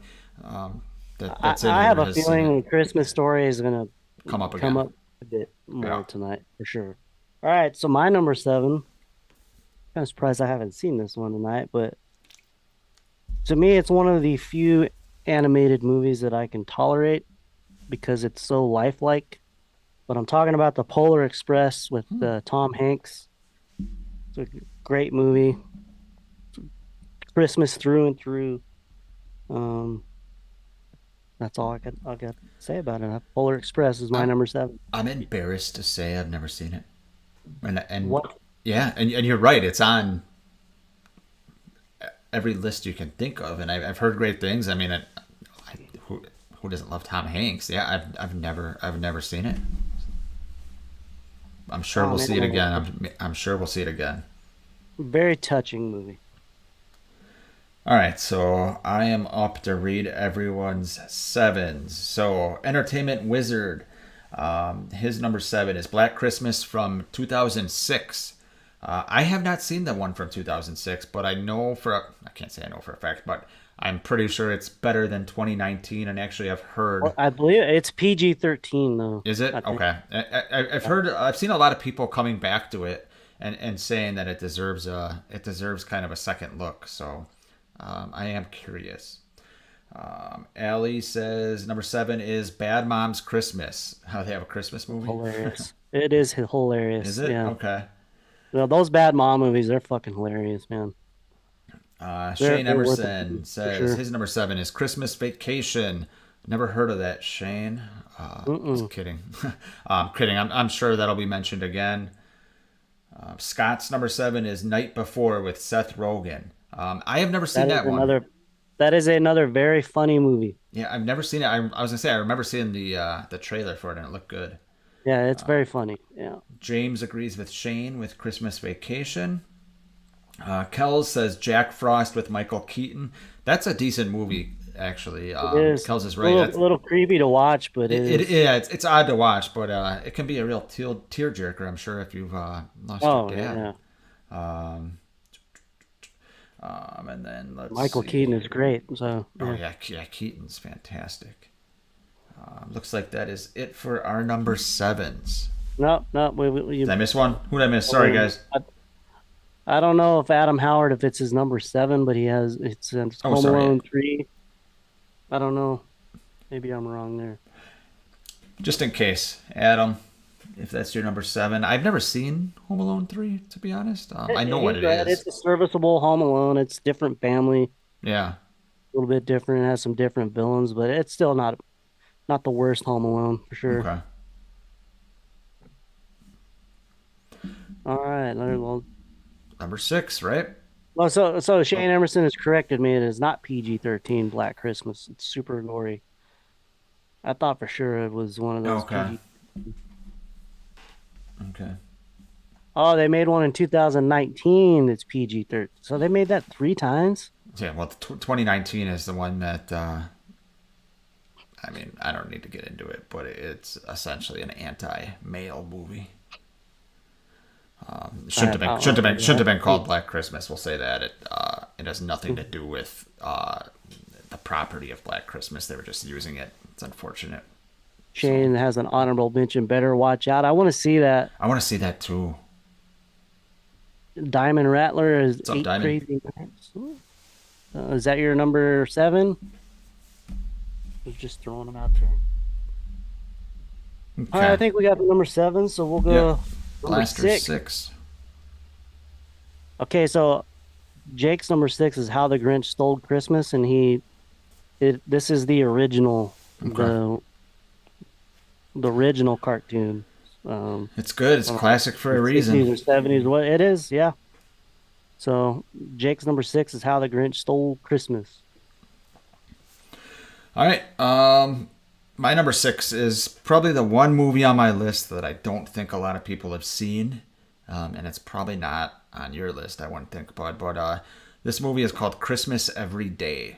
that's in I here have a has seen it. feeling Christmas Story is gonna Come up come again. up a bit more Yeah. tonight for sure. All right, so my number seven. Kind of surprised I haven't seen this one tonight, but to me, it's one of the few animated movies that I can tolerate because it's so lifelike. But I'm talking about the Polar Express with Tom Hanks. It's a great movie. Christmas through and through. Um, that's all I got to say about it. Polar Express is my I'm number seven. I'm embarrassed to say I've never seen it. And What? yeah, and you're right. It's on every list you can think of, and I've heard great things. I mean, who doesn't love Tom Hanks? Yeah, I've never seen it. I'm sure Oh we'll see it man, again. I'm sure we'll see it again. very touching movie. All right, so I am up to read everyone's sevens. So, Entertainment Wizard. His number 7 is Black Christmas from 2006. I have not seen the one from 2006, but I can't say I know for a fact, but I'm pretty sure it's better than 2019. And actually, I've heard. Well, I believe it's PG-13 though. Is it? I think. Okay. I've seen a lot of people coming back to it and saying that it deserves kind of a second look. So I am curious. Allie says number 7 is Bad Moms Christmas. How they have a Christmas movie? Hilarious. It is hilarious. Is it? Yeah. Okay. Well, those bad mom movies, they're fucking hilarious, man. Shane they're worth it, Emerson for says sure. his number 7 is Christmas Vacation. Never heard of that, Shane. Just kidding. I'm kidding. I'm sure that'll be mentioned again. Scott's number 7 is Night Before with Seth Rogen. I have never seen that one. That is another very funny movie. Yeah, I've never seen it. I was gonna say I remember seeing the trailer for it and it looked good. Yeah, it's very funny. Yeah. James agrees with Shane with Christmas Vacation. Kells says Jack Frost with Michael Keaton. That's a decent movie, actually. It is. Kells is A right. little creepy to watch, but It's odd to watch, but it can be a real tearjerker, I'm sure, if you've lost your dad. yeah. And then Michael see. Keaton is great. So Oh yeah, Keaton's fantastic. Looks like that is it for our number 7s. no. Did I miss one? Who did I miss? Sorry, guys. I don't know if Adam Howard, if it's his number 7, but it's Oh, Home sorry. Alone 3. I don't know. Maybe I'm wrong there. Just in case, Adam, if that's your number 7. I've never seen Home Alone 3, to be honest. I know what it is. It's a serviceable Home Alone. It's different family, Yeah. a little bit different. It has some different villains, but it's still not the worst Home Alone for sure. Okay. All right. Well, Number 6, right? so Shane Emerson has corrected me. It is not PG-13 Black Christmas. It's Super Gory. I thought for sure it was one of those Okay. PG. Okay. Oh, they made one in 2019 that's PG-13. So they made that 3 times? Yeah, well, 2019 is the one that, I mean, I don't need to get into it, but it's essentially an anti-male movie. Shouldn't have been called Black Christmas. We'll say that it has nothing to do with the property of Black Christmas. They were just using it. It's unfortunate. Shane has an honorable mention. Better watch out. I want to see that. I want to see that too. Diamond Rattler is up, 8 Diamond? Crazy Nights. Is that your number 7? I was just throwing them out there. Okay. All right, I think we got the number 7, so we'll go Yeah. number Blaster 6. 6. Okay, so Jake's number 6 is How the Grinch Stole Christmas, and this is the original, Okay. the original cartoon. It's good. It's classic for a reason. 60s or 70s, what it is, yeah. So Jake's number 6 is How the Grinch Stole Christmas. All right. My number 6 is probably the one movie on my list that I don't think a lot of people have seen, and it's probably not on your list, I wouldn't think, Bud. But this movie is called Christmas Every Day.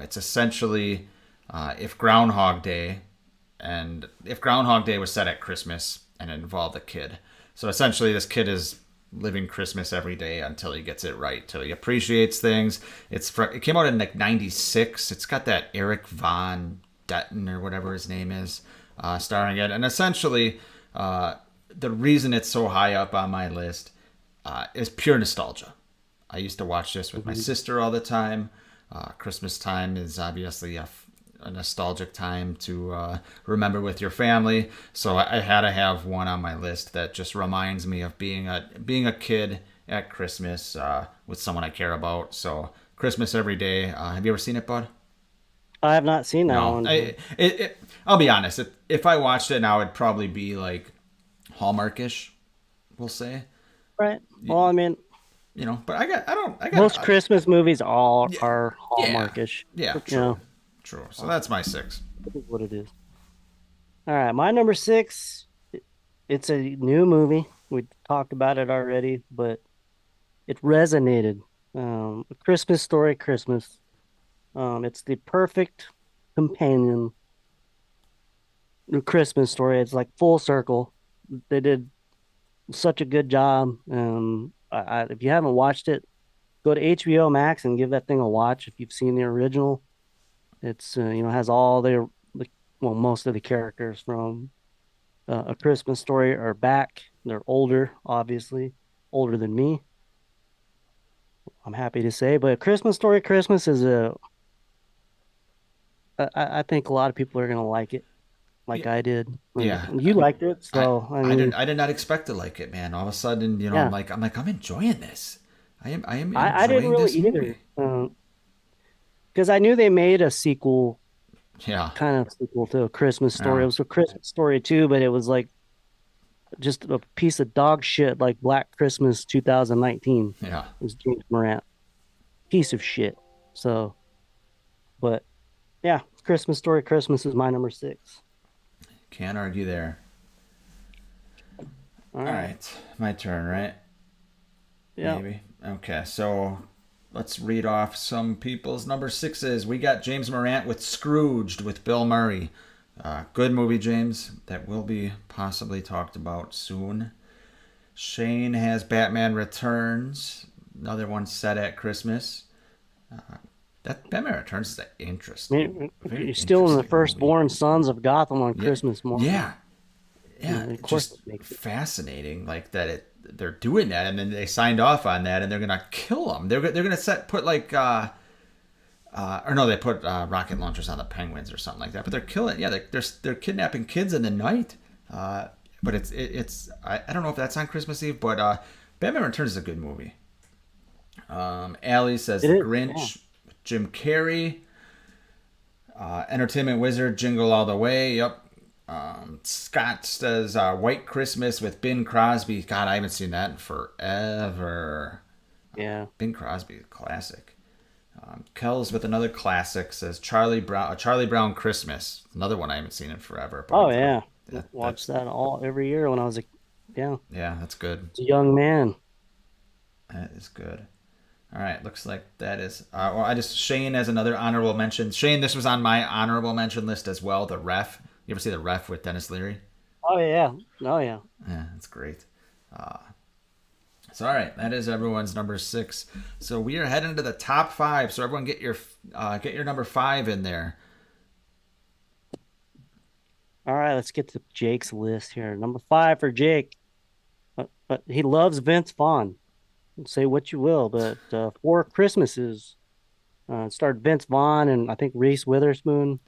It's essentially if Groundhog Day was set at Christmas and it involved a kid. So essentially, this kid is living Christmas every day until he gets it right, till he appreciates things. It came out in like '96. It's got that Eric Von Detten or whatever his name is starring it, and essentially the reason it's so high up on my list is pure nostalgia. I used to watch this with my sister all the time. Christmas time is obviously a nostalgic time to remember with your family, so I had to have one on my list that just reminds me of being a kid at Christmas with someone I care about. So Christmas Every Day. Have you ever seen it, Bud? I have not seen that No. one. I'll be honest. If I watched it now, it'd probably be like Hallmark-ish, we'll say. Right. Well, I mean, But I got most Christmas movies are Hallmarkish. Yeah, You true. know, True. So that's my 6. it is what it is. All right, my number 6. It's a new movie. We talked about it already, but it resonated. A Christmas Story, Christmas. It's the perfect companion The Christmas Story. It's like full circle. They did such a good job. If you haven't watched it, go to HBO Max and give that thing a watch. If you've seen the original, it's has all the well, most of the characters from A Christmas Story are back. They're older, obviously, older than me. I'm happy to say, but Christmas Story Christmas is I think a lot of people are gonna like it, like I did. Yeah. And you liked it, I so I I mean, did I did not expect to like it, man. All of a sudden, yeah, I'm enjoying this. I am I didn't enjoying really this either, movie. because I knew they made a sequel, Yeah. kind of sequel to A Christmas Story. It Yeah. was A Christmas Story too, but it was like just a piece of dog shit, like Black Christmas 2019. Yeah. It was James Morant, piece of shit. So, but yeah, Christmas Story Christmas is my number six. Can't argue there. All All right. right. My turn, right? Yeah. Maybe. Okay. So let's read off some people's number sixes. We got James Morant with Scrooged with Bill Murray. Good movie, James. That will be possibly talked about soon. Shane has Batman Returns. Another one set at Christmas. That Batman Returns is an interesting, very You're still in the interesting movie. firstborn sons of Gotham on Yeah, Christmas morning. yeah, yeah. Of course, it Just makes it. fascinating, like that. They're doing that, and then they signed off on that, and they're gonna kill them. They're gonna put like or no, they put rocket launchers on the penguins or something like that. But they're killing. Yeah, they're kidnapping kids in the night. But it's I don't know if that's on Christmas Eve, but Batman Returns is a good movie. Allie says It The is. Yeah. Grinch, Jim Carrey, Entertainment Wizard, Jingle All the Way. Yep. Scott says White Christmas with Bing Crosby. God, I haven't seen that in forever. Yeah. Bing Crosby, classic. Kells with another classic says Charlie Brown Christmas. Another one I haven't seen in forever. Oh But yeah. that's Watched that all every year when I was yeah, yeah, that's good. a young man. That is good. All right, looks like that is. Well, Shane has another honorable mention. Shane, this was on my honorable mention list as well. The Ref. You ever see The Ref with Dennis Leary? Oh yeah. Oh yeah. Yeah, that's great. So all right, that is everyone's number six. So we are heading to the top five. So everyone get your number five in there. All right, let's get to Jake's list here. Number five for Jake. But he loves Vince Vaughn. Say what you will, but Four Christmases it starred Vince Vaughn and I think Reese Witherspoon.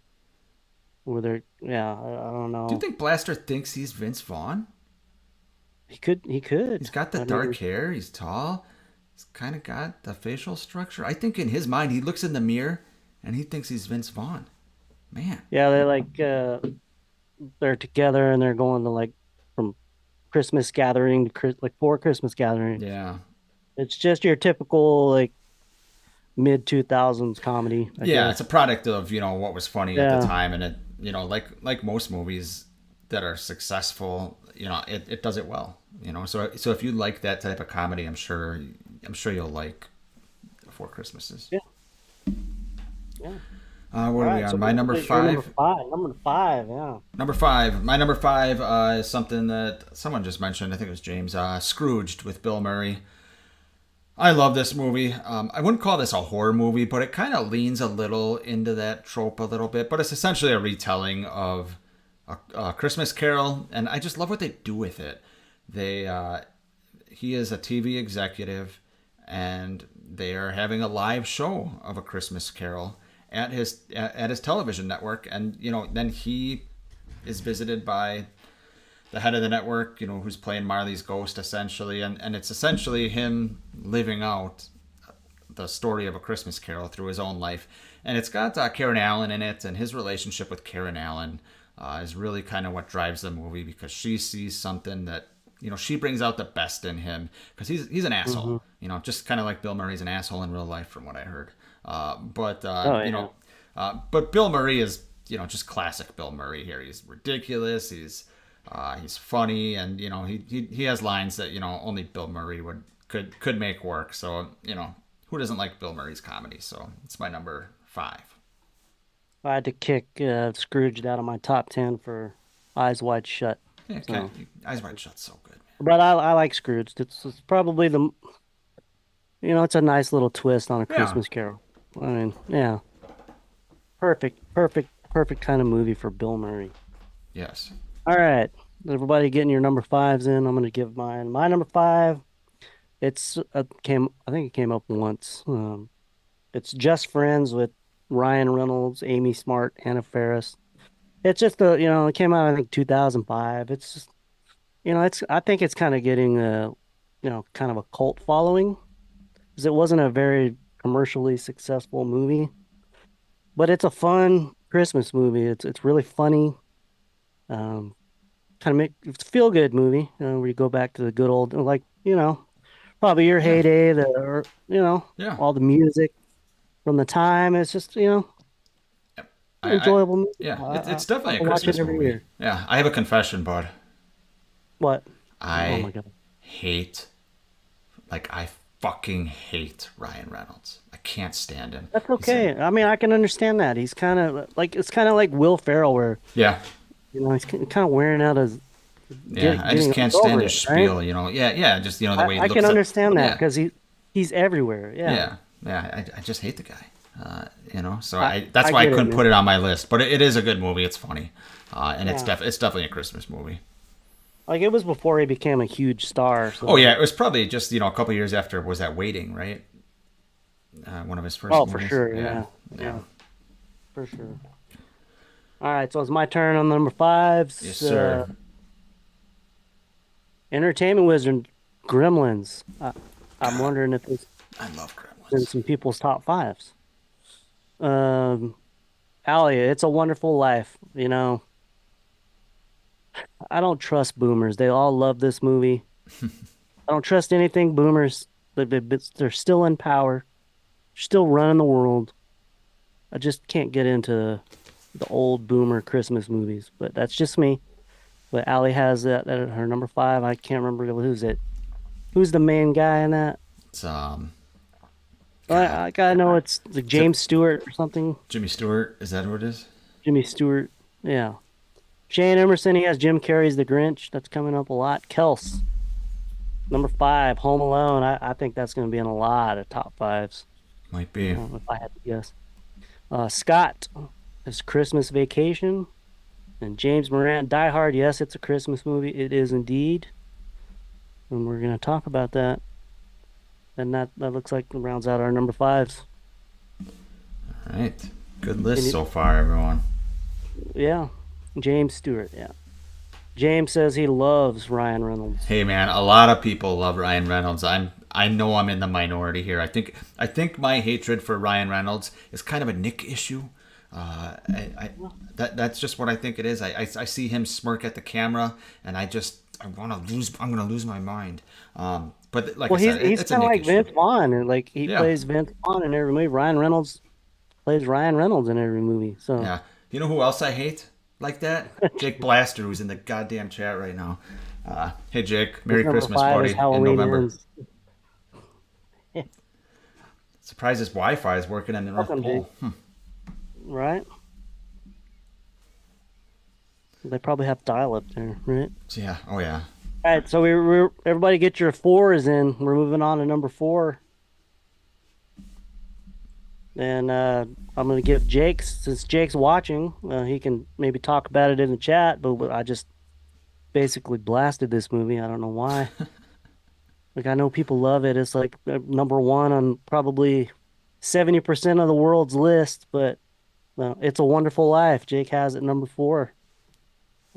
Yeah, I don't Do you know. think Blaster thinks he's Vince Vaughn? He could. He could. He's got the I dark mean, hair. He's tall. He's kind of got the facial structure. I think in his mind, he looks in the mirror and he thinks he's Vince Vaughn. Man. yeah, they like they're together and they're going to like from Christmas gathering to like four Christmas gatherings. Yeah. It's just your typical like mid 2000s comedy, I Yeah, it's guess. a product of, what was funny at the Yeah. time, and it, like most movies that are successful, it does it well. So if you like that type of comedy, I'm sure you'll like Four Christmases. Yeah. Yeah. All What are we right, on? so My number you're number five. five. Number five, yeah. Number five. My number five is something that someone just mentioned. I think it was James. Scrooged with Bill Murray. I love this movie. I wouldn't call this a horror movie, but it kind of leans a little into that trope a little bit. But it's essentially a retelling of a Christmas Carol, and I just love what they do with it. He is a TV executive, and they are having a live show of a Christmas Carol at his television network, and then he is visited by the head of the network, who's playing Marley's ghost essentially, and it's essentially him living out the story of a Christmas Carol through his own life, and it's got Karen Allen in it, and his relationship with Karen Allen is really kind of what drives the movie because she sees something that she brings out the best in him because he's an asshole, just kind of like Bill Murray's an asshole in real life from what I heard, but Oh yeah. but Bill Murray is just classic Bill Murray here. He's ridiculous. He's funny, and he has lines that only Bill Murray could make work. So who doesn't like Bill Murray's comedy? So it's my number five. I had to kick Scrooge out of my top 10 for Eyes Wide Shut. Yeah, So, Eyes Wide Shut's so good, man. but I like Scrooge. It's probably it's a nice little twist on a Yeah. Christmas Carol. I mean, yeah, perfect kind of movie for Bill Murray. Yes. All right, everybody getting your number fives in. I'm gonna give mine. My number five. It's came. I think it came up once. It's Just Friends with Ryan Reynolds, Amy Smart, Anna Faris. It's just it came out I think 2005. It's just, I think it's kind of getting kind of a cult following because it wasn't a very commercially successful movie, but it's a fun Christmas movie. It's really funny. Um, kind of it's a feel good movie, where you go back to the good old like probably your Yeah. heyday, or Yeah. all the music from the time. It's just Yep. I enjoyable movie. yeah, it's I definitely a watch it Christmas every movie. year. Yeah, I have a confession, bud. What? Oh my I God. hate, I fucking hate Ryan Reynolds. I can't stand him. That's He's in, okay. I mean, I can understand that. He's kind of like it's kind of like Will Ferrell, where yeah, he's kind of wearing out his yeah. I just getting can't over stand it, his right? spiel. Yeah. Just the way he I looks can at. understand that Yeah, because he's everywhere. Yeah, yeah. I just hate the guy. So I that's I why I get it, couldn't man. put it on my list. But it is a good movie. It's funny, and Yeah, it's definitely a Christmas movie. like it was before he became a huge star. Oh So, yeah, it was probably just a couple years after was that Waiting, right? One of his first oh, for movies. sure. Yeah, Yeah, yeah. yeah, for sure. All right, so it's my turn on number fives. Yes, sir. Entertainment Wizard, Gremlins. I'm God, wondering if it's I love in Gremlins. some people's top fives. Um, Alia, It's a Wonderful Life. I don't trust boomers. They all love this movie. I don't trust anything boomers. They're still in power, still running the world. I just can't get into the old boomer Christmas movies, but that's just me. But Allie has that at her number five. I can't remember who's it. Who's the main guy in that? It's God, I gotta know it's like J- James Stewart or something. Jimmy Stewart. Is that who it is? Jimmy Stewart. Yeah. Shane Emerson. He has Jim Carrey's The Grinch. That's coming up a lot. Kels, number five. Home Alone. I think that's going to be in a lot of top fives. Might be. If I had to guess. Scott is Christmas Vacation. And James Moran, Die Hard. Yes, it's a Christmas movie. It is indeed. And we're going to talk about that. And that looks like rounds out our number fives. All right. Good list And so far, everyone. yeah. James Stewart. Yeah. James says he loves Ryan Reynolds. Hey man, a lot of people love Ryan Reynolds. I know I'm in the minority here. I think my hatred for Ryan Reynolds is kind of a Nick issue. That's just what I think it is. I see him smirk at the camera, and I want to lose. I'm gonna lose my mind. But like Well, I said, he's it's a kind of Nick like issue. Vince Vaughn, and like he Yeah, plays Vince Vaughn in every movie. Ryan Reynolds plays Ryan Reynolds in every movie. So yeah. You know who else I hate like that? Jake Blaster, who's in the goddamn chat right now. Hey Jake, his Merry number Christmas, five buddy, is in Halloween November. Ends. Surprised his Wi-Fi is working in the North Welcome, Jake. Pole. Right? They probably have dial up there, right? Yeah. Oh yeah. All right, so we're everybody get your fours in. We're moving on to number four. And I'm going to give Jake, since Jake's watching, he can maybe talk about it in the chat, but I just basically blasted this movie. I don't know why. Like, I know people love it. It's like number one on probably 70% of the world's list, but It's a Wonderful Life. Jake has it number four.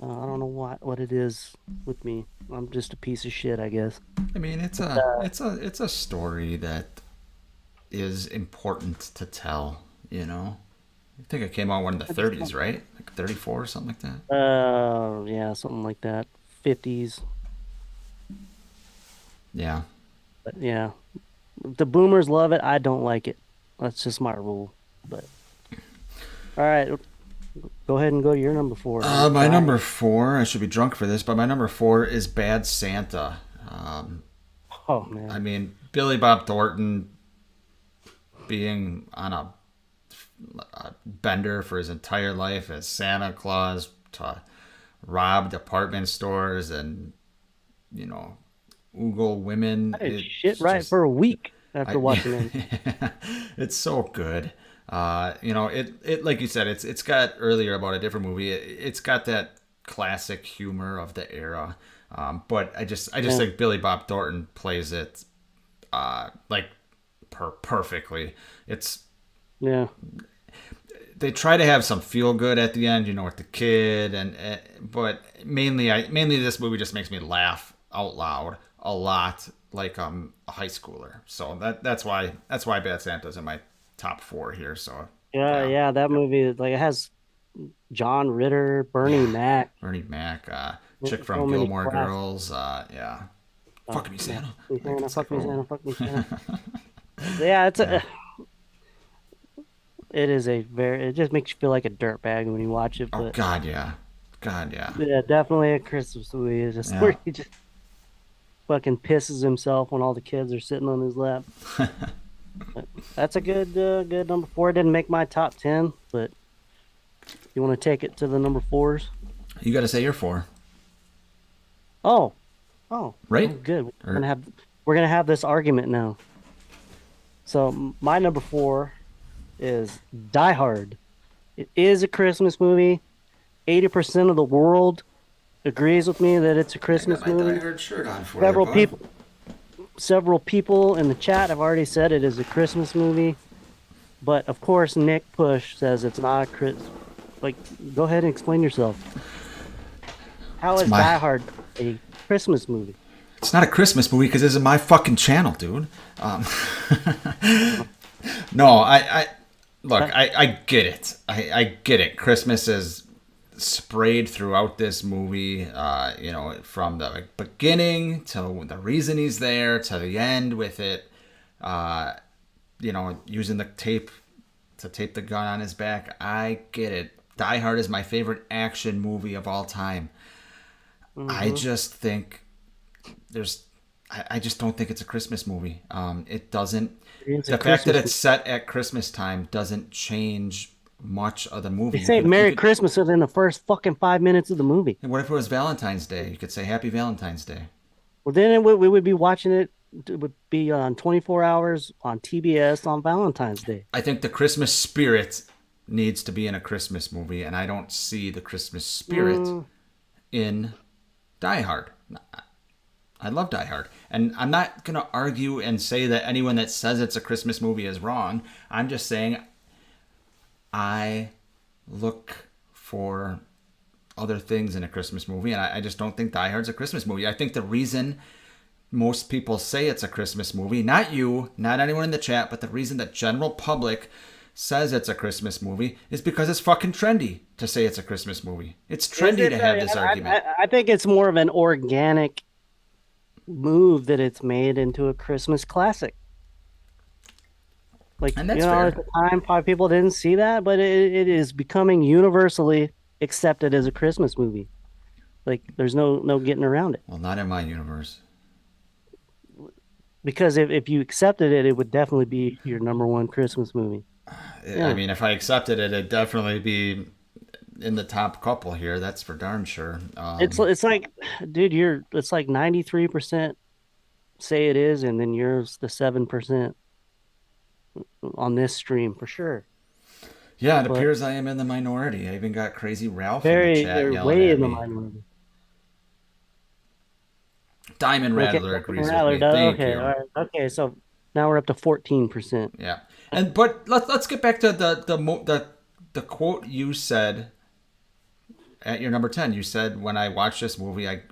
I don't know what it is with me. I'm just a piece of shit, I guess. I mean, it's a story that is important to tell. I think it came out in the 30s, right? Like 34 or something like that. Yeah, something like that. 50s. Yeah. But yeah, the boomers love it. I don't like it. That's just my rule. But all right, go ahead and go to your number four. My number four. I should be drunk for this, but my number four is Bad Santa. Oh man. I mean, Billy Bob Thornton being on a bender for his entire life as Santa Claus to robbed apartment stores and you know ogle women. I did shit It's right just for a week after watching it. it's so good. It like you said, it's got earlier about a different movie. It's got that classic humor of the era. But I just think Billy Bob Thornton plays it like perfectly. It's Yeah. they try to have some feel good at the end, with the kid, and but mainly this movie just makes me laugh out loud a lot, like a high schooler. So that's why Bad Santa's in my top 4 here. So Yeah, that movie, like, it has John Ritter, Bernie Mac. Bernie Mac, chick So from many Gilmore classics. Girls, yeah, fuck me Santa. Fuck me, Like, Santa, it's fuck like, me, oh. Santa, fuck me, Santa. Yeah, it is it just makes you feel like a dirtbag when you watch it, Oh but God, yeah. yeah, definitely a Christmas movie. It's just Yeah. where he just fucking pisses himself when all the kids are sitting on his lap. But that's a good number 4. It didn't make my top 10, but you want to take it to the number 4s? You got to say your 4, Oh, oh, right? good. Or- We're gonna have this argument now. So my number 4 is Die Hard. It is a Christmas movie. 80% of the world agrees with me that it's a Christmas movie. Hard shirt on for Several people in the chat have already said it is a Christmas movie, but of course Nick Push says it's not a Christmas. Like, go ahead and explain yourself. How is my- Die Hard a Christmas movie? It's not a Christmas movie because this is my fucking channel, dude. No, I look, I get it. I get it. Christmas is sprayed throughout this movie. From the beginning to the reason he's there to the end with it. Using the tape to tape the gun on his back. I get it. Die Hard is my favorite action movie of all time. I just think I just don't think it's a Christmas movie. It doesn't. It's a The fact that Christmas it's set at Christmas time doesn't change much of the movie. They say Merry Christmas within the first fucking 5 minutes of the movie. And what if it was Valentine's Day? You could say Happy Valentine's Day. Well, then we would be watching it. It would be on 24 hours on TBS on Valentine's Day. I think the Christmas spirit needs to be in a Christmas movie, and I don't see the Christmas spirit in Die Hard. I love Die Hard. And I'm not going to argue and say that anyone that says it's a Christmas movie is wrong. I'm just saying I look for other things in a Christmas movie, and I just don't think Die Hard's a Christmas movie. I think the reason most people say it's a Christmas movie, not you, not anyone in the chat, but the reason the general public says it's a Christmas movie is because it's fucking trendy to say it's a Christmas movie. It's trendy to have this argument. I think it's more of an organic move that it's made into a Christmas classic. Like, And that's fair. at the time, probably people didn't see that, but it is becoming universally accepted as a Christmas movie. Like, there's no getting around it. Well, not in my universe. Because if you accepted it, it would definitely be your number 1 Christmas movie. I mean, if I accepted it, it'd definitely be in the top couple here. That's for darn sure. It's like, dude, it's like 93% say it is, and then yours the 7% on this stream for sure. Yeah, it but- appears I am in the minority. I even got Crazy Ralph in Very, the chat they're yelling way at in the me. minority. Diamond Okay, Rattler agrees Rattler with me. does. Thank Okay, you. all right. Okay, so now we're up to 14%. Yeah, but let's get back to the quote you said at your number 10. You said, when I watch this movie, I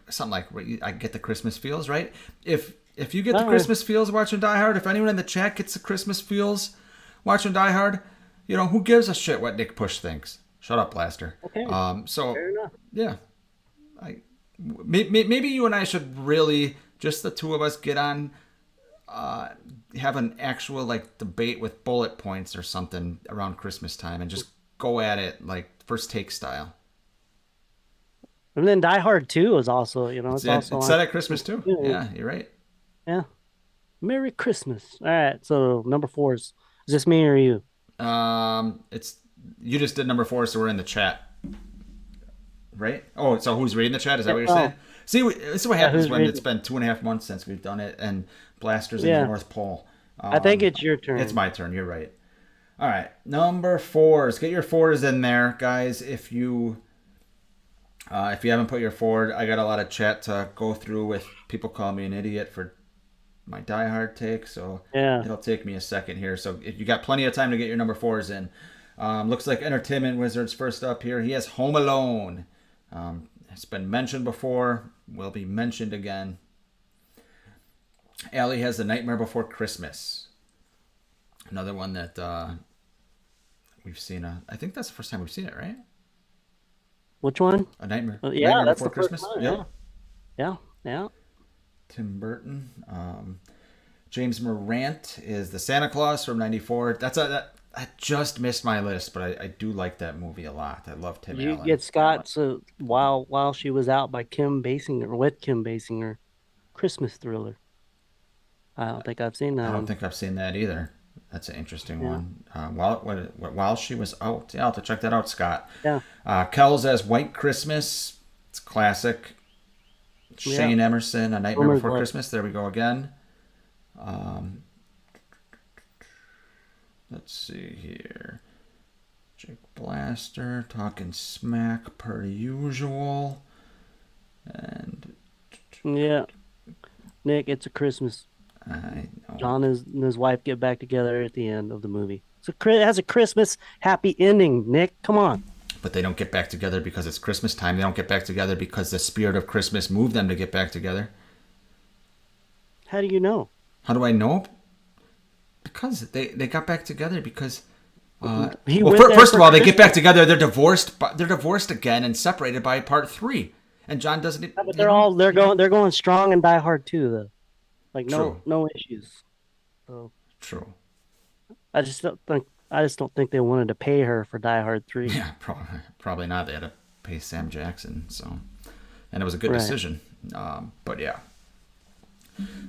get the Christmas feels, right? If you get the No. Christmas feels watching Die Hard, if anyone in the chat gets the Christmas feels watching Die Hard, who gives a shit what Nick Push thinks? Shut up, Blaster. Okay. So Fair enough. yeah, maybe you and I should really, just the two of us, get on, have an actual debate with bullet points or something around Christmas time and just go at it like first take style. And then Die Hard 2 is also, it's also It's on- set at Christmas too. Yeah. Yeah, you're right. Yeah. Merry Christmas. All right, so number 4 is this me or you? It's you just did number 4, so we're in the chat. right? Oh, so who's reading the chat? Is that what you're Oh. saying? See, this is what happens who's when reading? it's been 2.5 months since we've done it, and Blaster's in Yeah. the North Pole. I think it's your turn. It's my turn. You're right. All right, number 4s. Get your 4s in there, guys. If you haven't put your 4, I got a lot of chat to go through with people calling me an idiot for my Die Hard take, so Yeah. it'll take me a second here. So if you got plenty of time to get your number 4s in. Looks like Entertainment Wizards first up here. He has Home Alone. It's been mentioned before. Will be mentioned again. Allie has The Nightmare Before Christmas. Another one that we've seen. I think that's the first time we've seen it, right? Which one? A Nightmare. Yeah, Nightmare that's Before the first Christmas. time, Yep. Yeah. Tim Burton. James Morant is the Santa Claus from '94. I just missed my list, but I do like that movie a lot. I love Tim You Allen. get Scott's while she was out by Kim Basinger with Kim Basinger, Christmas Thriller. I don't think I've seen that I don't one. think I've seen that either. That's an interesting Yeah. one. While she was out, yeah, I'll have to check that out, Scott. Yeah. Kells as White Christmas. It's classic. Shane Emerson, A Nightmare Homer's Before Blood. Christmas. There we go again. Let's see here. Jake Blaster talking smack per usual. And Yeah. Nick, it's a Christmas. I know. John and his wife get back together at the end of the movie. It has a Christmas happy ending, Nick. Come on. But they don't get back together because it's Christmas time. They don't get back together because the spirit of Christmas moved them to get back together. How do you know? How do I know? Because they got back together because. He Well, went there first for of all, they get Christmas. back together. They're divorced. But they're divorced again and separated by part 3. And John doesn't. Yeah, but they're going strong and Die Hard too, though. Like True. no issues. So True. I just don't think they wanted to pay her for Die Hard 3. Yeah, probably not. They had to pay Sam Jackson, so, and it was a good Right. decision. But yeah.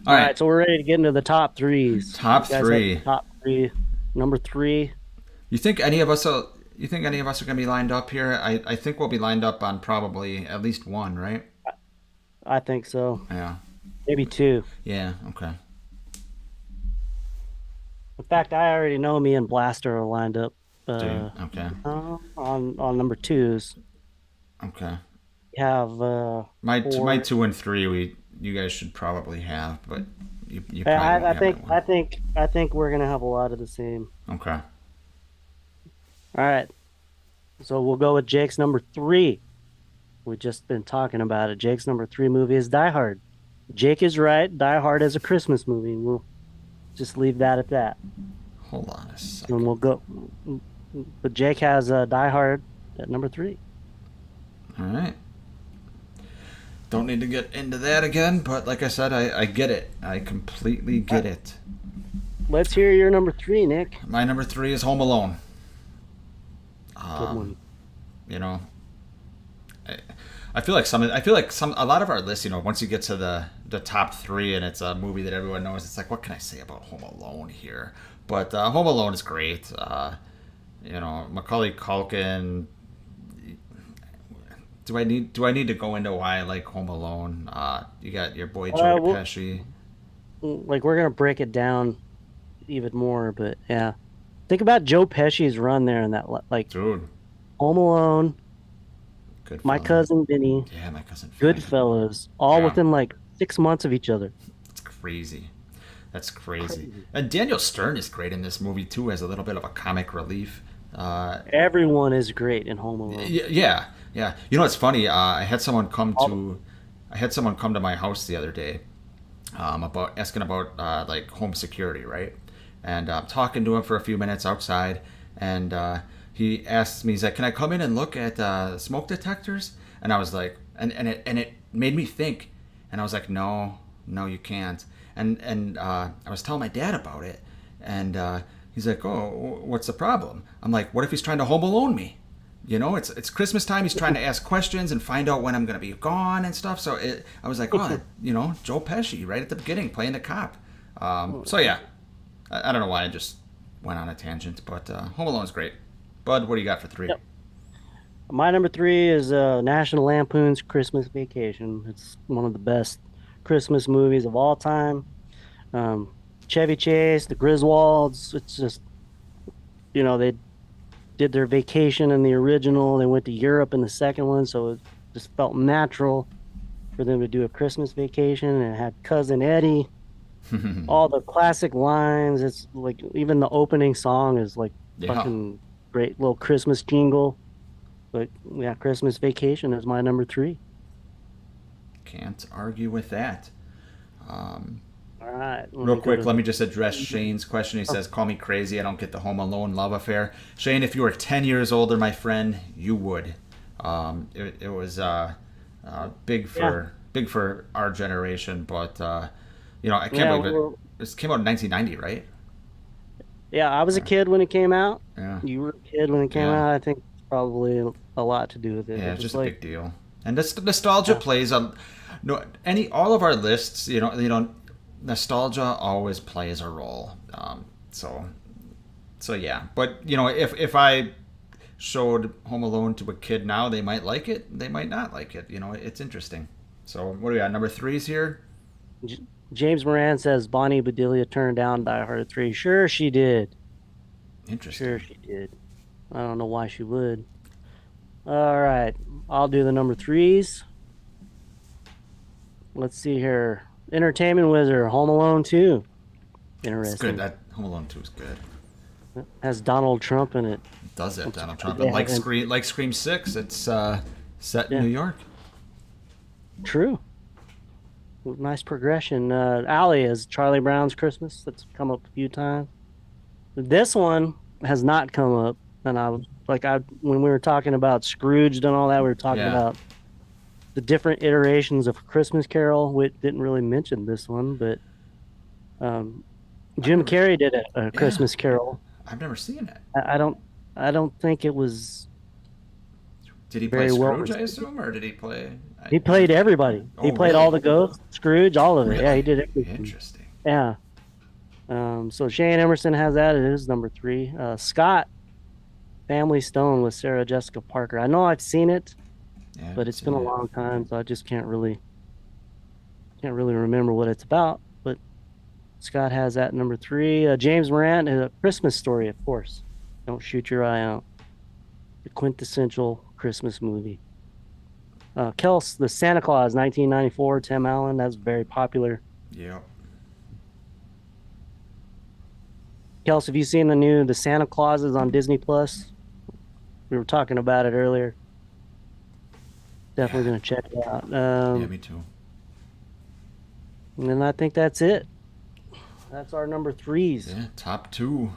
All right, so we're ready to get into the top threes. Top You guys have three. the top 3. Number 3. You think any of us are going to be lined up here? I think we'll be lined up on probably at least one, right? I think so. Yeah. Maybe 2. Yeah. Okay. In fact, I already know me and Blaster are lined up Okay. on number 2s. Okay. We have My 4. 2 and 3 you guys should probably have, but you probably won't I have that think one. I think we're gonna have a lot of the same. Okay. All right, so we'll go with Jake's number 3. We've just been talking about it. Jake's number 3 movie is Die Hard. Jake is right. Die Hard is a Christmas movie. We'll just leave that at that, Hold on a second. and we'll go. But Jake has Die Hard at number 3. All right. Don't need to get into that again, but like I said, I get it. I completely get it. Let's hear your number 3, Nick. My number 3 is Home Alone. Good one. You know, I feel like a lot of our lists, you know, once you get to the top 3 and it's a movie that everyone knows, it's like, what can I say about Home Alone here? But Home Alone is great. You know, Macaulay Culkin. Do I need to go into why I like Home Alone? You got your boy Joe well- Pesci. Like, we're gonna break it down even more, but yeah, think about Joe Pesci's run there in that, like, Dude, Home Alone, good. My Cousin Vinny, Yeah, My Cousin Vinny. Goodfellas, all Yeah. within like 6 months of each other. It's crazy. That's crazy. And Daniel Stern is great in this movie too, as a little bit of a comic relief. Everyone is great in Home Alone. Yeah. You know, it's funny. I had someone come to my house the other day, about asking about like home security, right? And I'm talking to him for a few minutes outside, and he asked me, he's like, "Can I come in and look at smoke detectors?" And I was like, and it made me think, and I was like, no, you can't. And I was telling my dad about it, and he's like, "Oh, what's the problem?" I'm like, "What if he's trying to Home Alone me?" You know, it's Christmas time. He's trying to ask questions and find out when I'm going to be gone and stuff. So I was like, oh, you know, Joe Pesci right at the beginning playing the cop. So yeah, I don't know why I just went on a tangent, but Home Alone's great. Bud, what do you got for 3? Yep. My number three is National Lampoon's Christmas Vacation. It's one of the best Christmas movies of all time. Um, Chevy Chase, the Griswolds. It's just, they did their vacation in the original. They went to Europe in the second one, so it just felt natural for them to do a Christmas vacation. And it had Cousin Eddie, all the classic lines. It's like even the opening song is like Yeah. fucking great little Christmas jingle. But yeah, Christmas Vacation is my number three. Can't argue with that. All right. Real quick, let me just address Shane's question. He says, "Call me crazy. I don't get the Home Alone love affair." Shane, if you were 10 years older, my friend, you would. It was big for our generation, but I can't believe it. This came out in 1990, right? Yeah, I was a kid when it came out. Yeah. You were a kid when it came out. I think it's probably a lot to do with it. Yeah, It's just a like, big deal. And this nostalgia plays on all of our lists. Nostalgia always plays a role. So yeah. But if I showed Home Alone to a kid now, they might like it. They might not like it. It's interesting. So what do we got? Number threes here. James Moran says Bonnie Bedelia turned down Die Hard 3. Sure, she did. Interesting. Sure, she did. I don't know why she would. All right, I'll do the number threes. Let's see here. Entertainment Wizard, Home Alone 2. It's Interesting. good. That Home Alone 2 is good. Has Donald Trump in it. Does it, Donald Trump? Yeah, And like and- Scream 6, it's set in Yeah. New York. True. Nice progression. Allie is Charlie Brown's Christmas. That's come up a few times. This one has not come up, and when we were talking about Scrooged and all that, we were talking Yeah. about the different iterations of Christmas Carol. We didn't really mention this one, but Jim Carrey did a Christmas Carol. I've never seen it. I don't think it was. Did he play Very well Scrooge, I received. assume, or did he play? He played everybody. He Oh, played really? all the ghosts, Scrooge, all of it. Really? Yeah, he did everything. Interesting. Yeah. So Shane Emerson has that. It is number three. Scott, Family Stone with Sarah Jessica Parker. I know I've seen it, Yeah, but it's been a long time, so I just can't really remember what it's about. But Scott has that number three. James Moran, A Christmas Story, of course. Don't shoot your eye out. The quintessential Christmas movie. Kels, The Santa Claus, 1994. Tim Allen. That's very popular. Yeah. Kels, have you seen the Santa Clauses on Disney Plus? We were talking about it earlier. Definitely going to check it out. Yeah, me too. And then I think that's it. That's our number threes. Yeah, top two.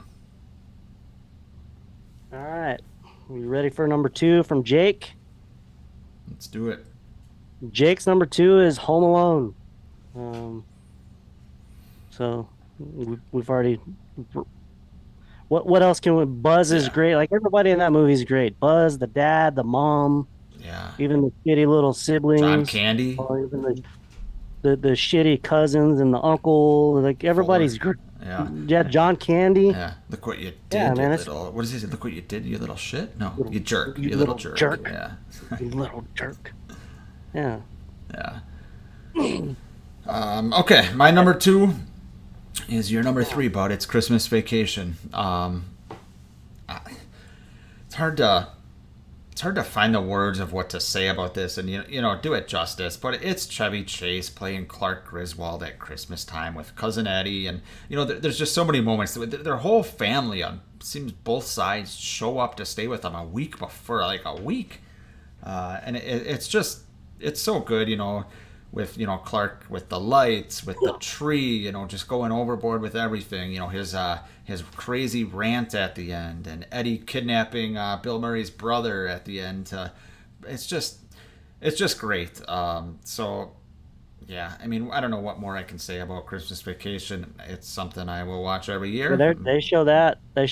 All right. You ready for number two from Jake? Let's do it. Jake's number two is Home Alone. So we've already. What else can we? Buzz is great. Like everybody in that movie is great. Buzz, the dad, the mom, Yeah. even the shitty little siblings. John Candy. Or even the shitty cousins and the uncle. Like everybody's Fuller. great. Yeah. Yeah, John Candy. Yeah. Look what you did, Yeah, you man, it's- little. What does he say? Look what you did, you little shit. No, Little- you jerk. you You little little jerk. jerk. Yeah. You little jerk. Yeah. Yeah. Okay, my number two is your number three, bud. It's Christmas Vacation. It's hard to find the words of what to say about this and do it justice, but it's Chevy Chase playing Clark Griswold at Christmas time with Cousin Eddie, and there's just so many moments. Their whole family on seems both sides show up to stay with them a week before, like a week, and it's so good, with Clark with the lights, with the tree, just going overboard with everything. His crazy rant at the end, and Eddie kidnapping Bill Murray's brother at the end. It's just great. So yeah, I mean, I don't know what more I can say about Christmas Vacation. It's something I will watch every year. They show that on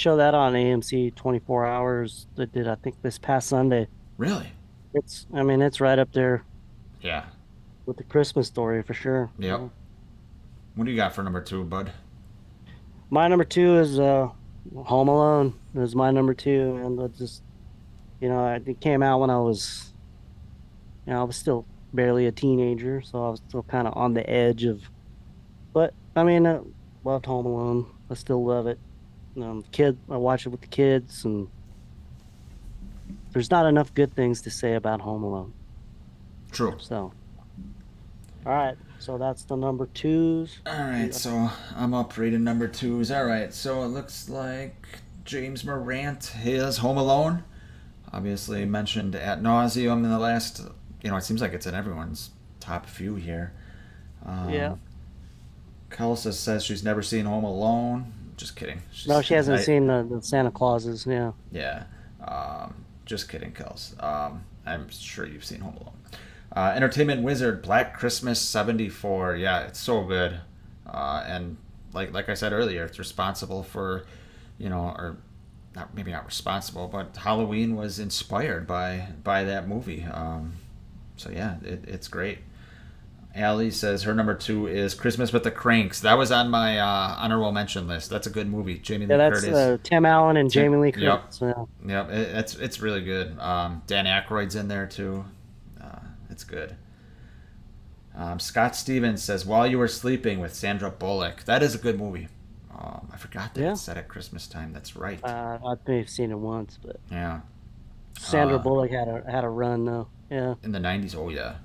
AMC 24 hours. They did, I think, this past Sunday. Really? It's right up there Yeah. with the Christmas Story for sure. Yep. What do you got for number two, bud? My number two is Home Alone. Is my number two, and It came out when I was still barely a teenager, so I was still kind of on the edge of. But I mean, I loved Home Alone. I still love it. I watch it with the kids, and there's not enough good things to say about Home Alone. True. So, all right, so that's the number twos. All right, so I'm up rated number twos. All right, so it looks like James Morant, his Home Alone, obviously mentioned at nauseum in the last. It seems like it's in everyone's top few here. Yeah. Kelsa says she's never seen Home Alone. Just kidding. No, she hasn't seen the Santa Clauses. Yeah. Yeah. Just kidding, Kels. I'm sure you've seen Home Alone. Entertainment Wizard, Black Christmas '74. Yeah, it's so good. And like I said earlier, it's responsible for, or not, maybe not responsible, but Halloween was inspired by that movie. So yeah, it's great. Allie says her number two is Christmas with the Cranks. That was on my honorable mention list. That's a good movie. Jamie Lee that's Curtis. Tim Allen and Jamie Lee Yep. Curtis. Yeah. Yep, it's really good. Dan Aykroyd's in there too. It's good. Scott Stevens says While You Were Sleeping with Sandra Bullock. That is a good movie. I forgot that Yeah. it's set at Christmas time. That's right. I may have seen it once, but Yeah. Sandra Bullock had a run though. Yeah. In the 90s. Oh yeah.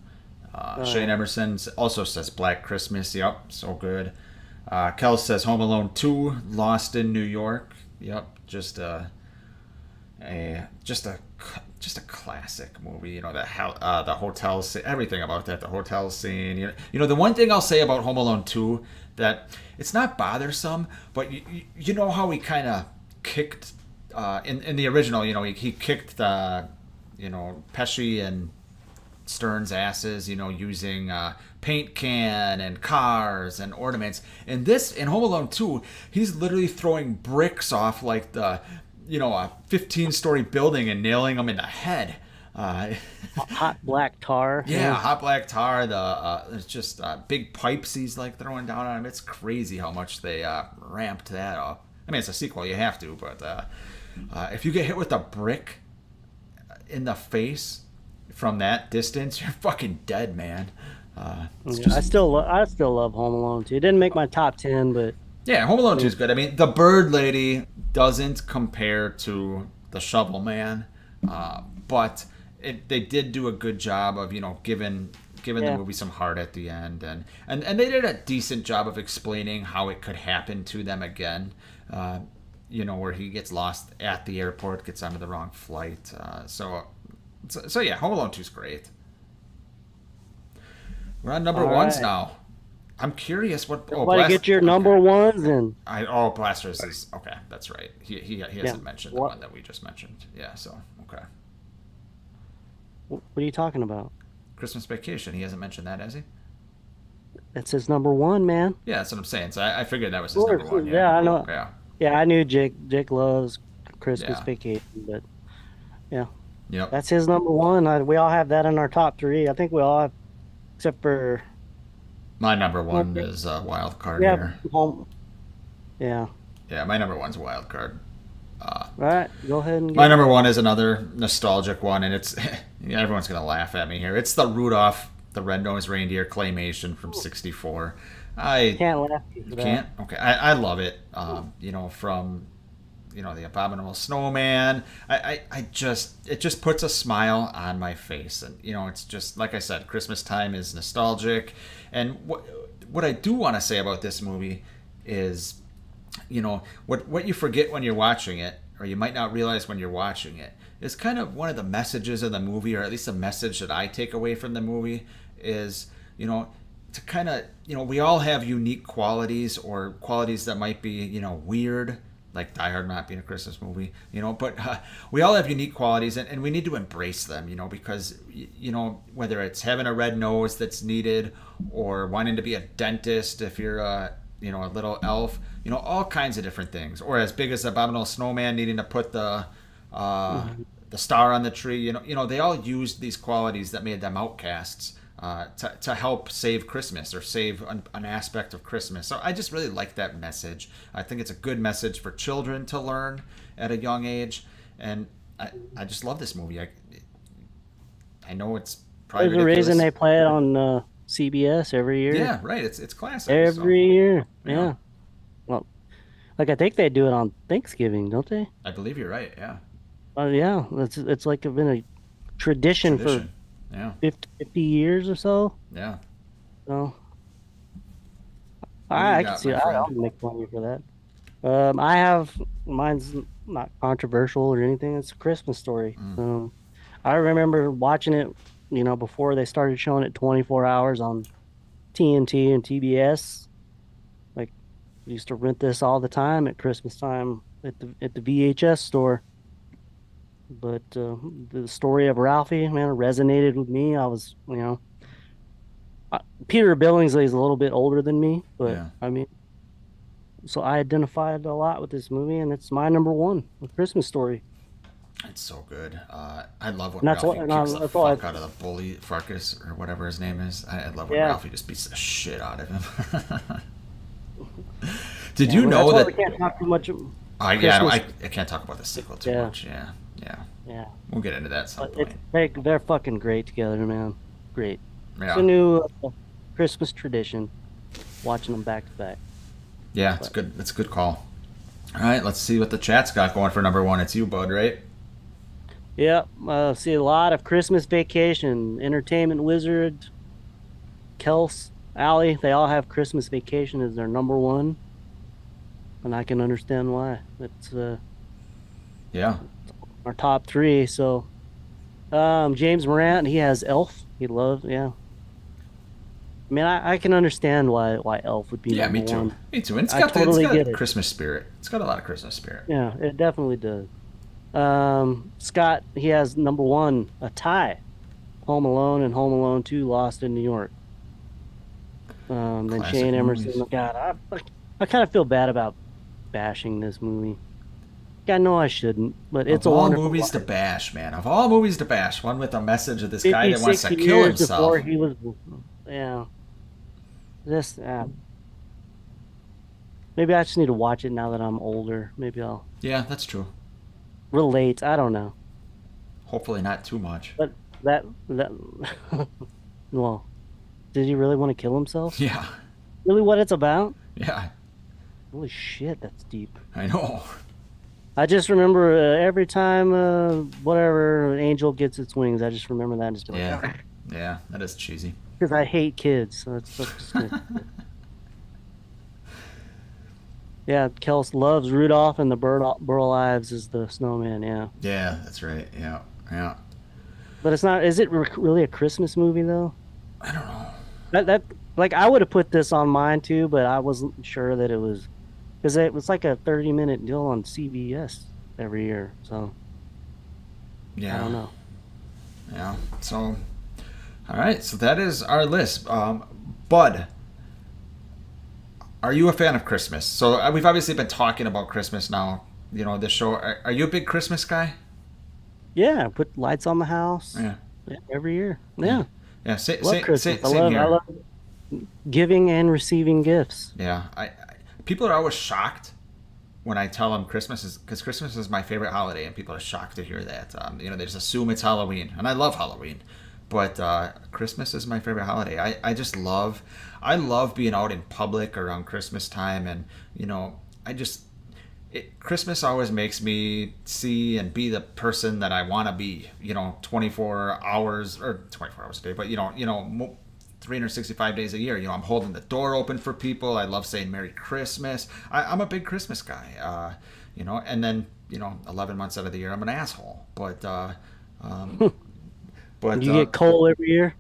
Shane Emerson also says Black Christmas. Yep, so good. Kel says Home Alone 2, Lost in New York. Yep, just a classic movie. The hotel scene, everything about that. The hotel scene. The one thing I'll say about Home Alone 2 that it's not bothersome, but you know how he kind of kicked in the original. He kicked Pesci and Stern's asses, using paint can and cars and ornaments. In Home Alone 2, he's literally throwing bricks off like a 15-story building and nailing them in the head. Hot black tar. Yeah, hot black tar. It's just big pipes he's like throwing down on him. It's crazy how much they ramped that up. I mean, it's a sequel, you have to, but if you get hit with a brick in the face from that distance, you're fucking dead, man. I still love Home Alone 2. It didn't make my top 10, but yeah, Home Alone 2 is good. I mean, the Bird Lady doesn't compare to the Shovel Man, but they did do a good job of giving the movie some heart at the end, and they did a decent job of explaining how it could happen to them again. Where he gets lost at the airport, gets onto the wrong flight. So yeah, Home Alone 2 is great. We're on number ones now. I'm curious what. Get your number ones and. Blasters is okay. That's right. He hasn't mentioned the one that we just mentioned. Yeah. So okay. What are you talking about? Christmas Vacation. He hasn't mentioned that, has he? That's his number one, man. Yeah, that's what I'm saying. So I figured that was his number one. Yeah, I know. Yeah. Yeah, I knew Jake loves Christmas Vacation, but yeah. Yep. That's his number one. We all have that in our top three. I think we all have, except for. My number one is Wild Card here. Yeah, my number one's Wild Card. All right, go ahead and. My number one is another nostalgic one, and it's everyone's gonna laugh at me here. It's the Rudolph the Red-Nosed Reindeer claymation from '64. I can't laugh at that. Can't. Okay, I love it. From the Abominable Snowman. It just puts a smile on my face, and it's just like I said, Christmas time is nostalgic, and what I do want to say about this movie is, what you forget when you're watching it, or you might not realize when you're watching it, is kind of one of the messages of the movie, or at least a message that I take away from the movie is, to kind of, we all have unique qualities, or qualities that might be, weird, like Die Hard not being a Christmas movie, but we all have unique qualities, and we need to embrace them, because, whether it's having a red nose that's needed, or wanting to be a dentist if you're a little elf, all kinds of different things, or as big as Abominable Snowman needing to put the star on the tree, they all used these qualities that made them outcasts. To help save Christmas, or save an aspect of Christmas. So I just really like that message. I think it's a good message for children to learn at a young age. And I just love this movie. I know it's probably There's a reason ridiculous. they play it on CBS every year. Yeah, right. It's classic. Every year. Yeah. Yeah. Well, like I think they do it on Thanksgiving, don't they? I believe you're right. Yeah. Yeah. It's like been a tradition for Tradition. Yeah. 50 years or so. Yeah. So What do you I can got, see. my I'll friend? make fun of you for that. I have mine's not controversial or anything. It's a Christmas story. I remember watching it, before they started showing it 24 hours on TNT and TBS. Like, we used to rent this all the time at Christmas time at the VHS store. But the story of Ralphie, man, it resonated with me. I was, Peter Billingsley is a little bit older than me, but Yeah. I mean, so I identified a lot with this movie, and it's my number one, A Christmas Story. It's so good. I love when And that's Ralphie what, kicks the that's all. fuck out of the bully Farkas or whatever his name is. I love when Yeah, Ralphie just beats the shit out of him. Did yeah. you Well, know that's why that? we can't talk too much. Yeah, Christmas. I can't talk about the sequel too Yeah, much. Yeah, yeah. yeah. We'll get into that at some But point. they're fucking great together, man. Great. It's a Yeah, new Christmas tradition, watching them back to back. yeah. It's But good. It's a good call. All right, let's see what the chat's got going for number one. It's you, bud, right? yeah, see a lot of Christmas Vacation, Entertainment Wizard, Kels, Alley. They all have Christmas Vacation as their number one, and I can understand why. It's Yeah. our top three. So, James Morant, he has Elf. He loves, yeah. I mean, I can understand why Elf would be Yeah, number me too. one. Me too. And I totally it's get got it. Christmas spirit. It's got a lot of Christmas spirit. Yeah, it definitely does. Scott, he has number one, a tie. Home Alone and Home Alone 2, Lost in New York. Then Classic Shane movies. Emerson. God, I kind of feel bad about bashing this movie. I know I shouldn't, but it's Of a all wonderful movies to life. bash, man. Of all movies to bash, one with a message of this guy 50, that wants to 60 kill years himself. before he was, yeah. This, maybe I just need to watch it now that I'm older. Maybe I'll Yeah, that's true. relate. I don't know, Hopefully not too much. but that, well, did he really want to kill himself? Yeah, Really, what it's about? yeah, Holy shit, that's deep. I know. I just remember every time, whatever, an angel gets its wings, I just remember that and just be like, Yeah, yeah, that is cheesy. because I hate kids. So that's just gonna, yeah, Kels loves Rudolph and the Burl Ives is the snowman, yeah. Yeah, that's right. Yeah, yeah. But it's not, is it really a Christmas movie though? I don't know. That like I would have put this on mine too, but I wasn't sure that it was, because it was like a 30-minute deal on CBS every year. So I don't Yeah, know. yeah. So, all right. So that is our list. Bud, are you a fan of Christmas? So we've obviously been talking about Christmas now. You know, this show. Are you a big Christmas guy? Yeah, put lights on the house. Yeah. Yeah, every year. Yeah. Yeah. Love Christmas. I Same love here. giving and receiving gifts. Yeah, people are always shocked when I tell them Christmas is, because Christmas is my favorite holiday, and people are shocked to hear that. You know, they just assume it's Halloween, and I love Halloween, but Christmas is my favorite holiday. I love being out in public around Christmas time, and you know, Christmas always makes me see and be the person that I want to be. You know, 24 hours or 24 hours a day, but 365 days a year. You know, I'm holding the door open for people. I love saying Merry Christmas. I'm a big Christmas guy. And then 11 months out of the year, I'm an asshole. But You get coal every year?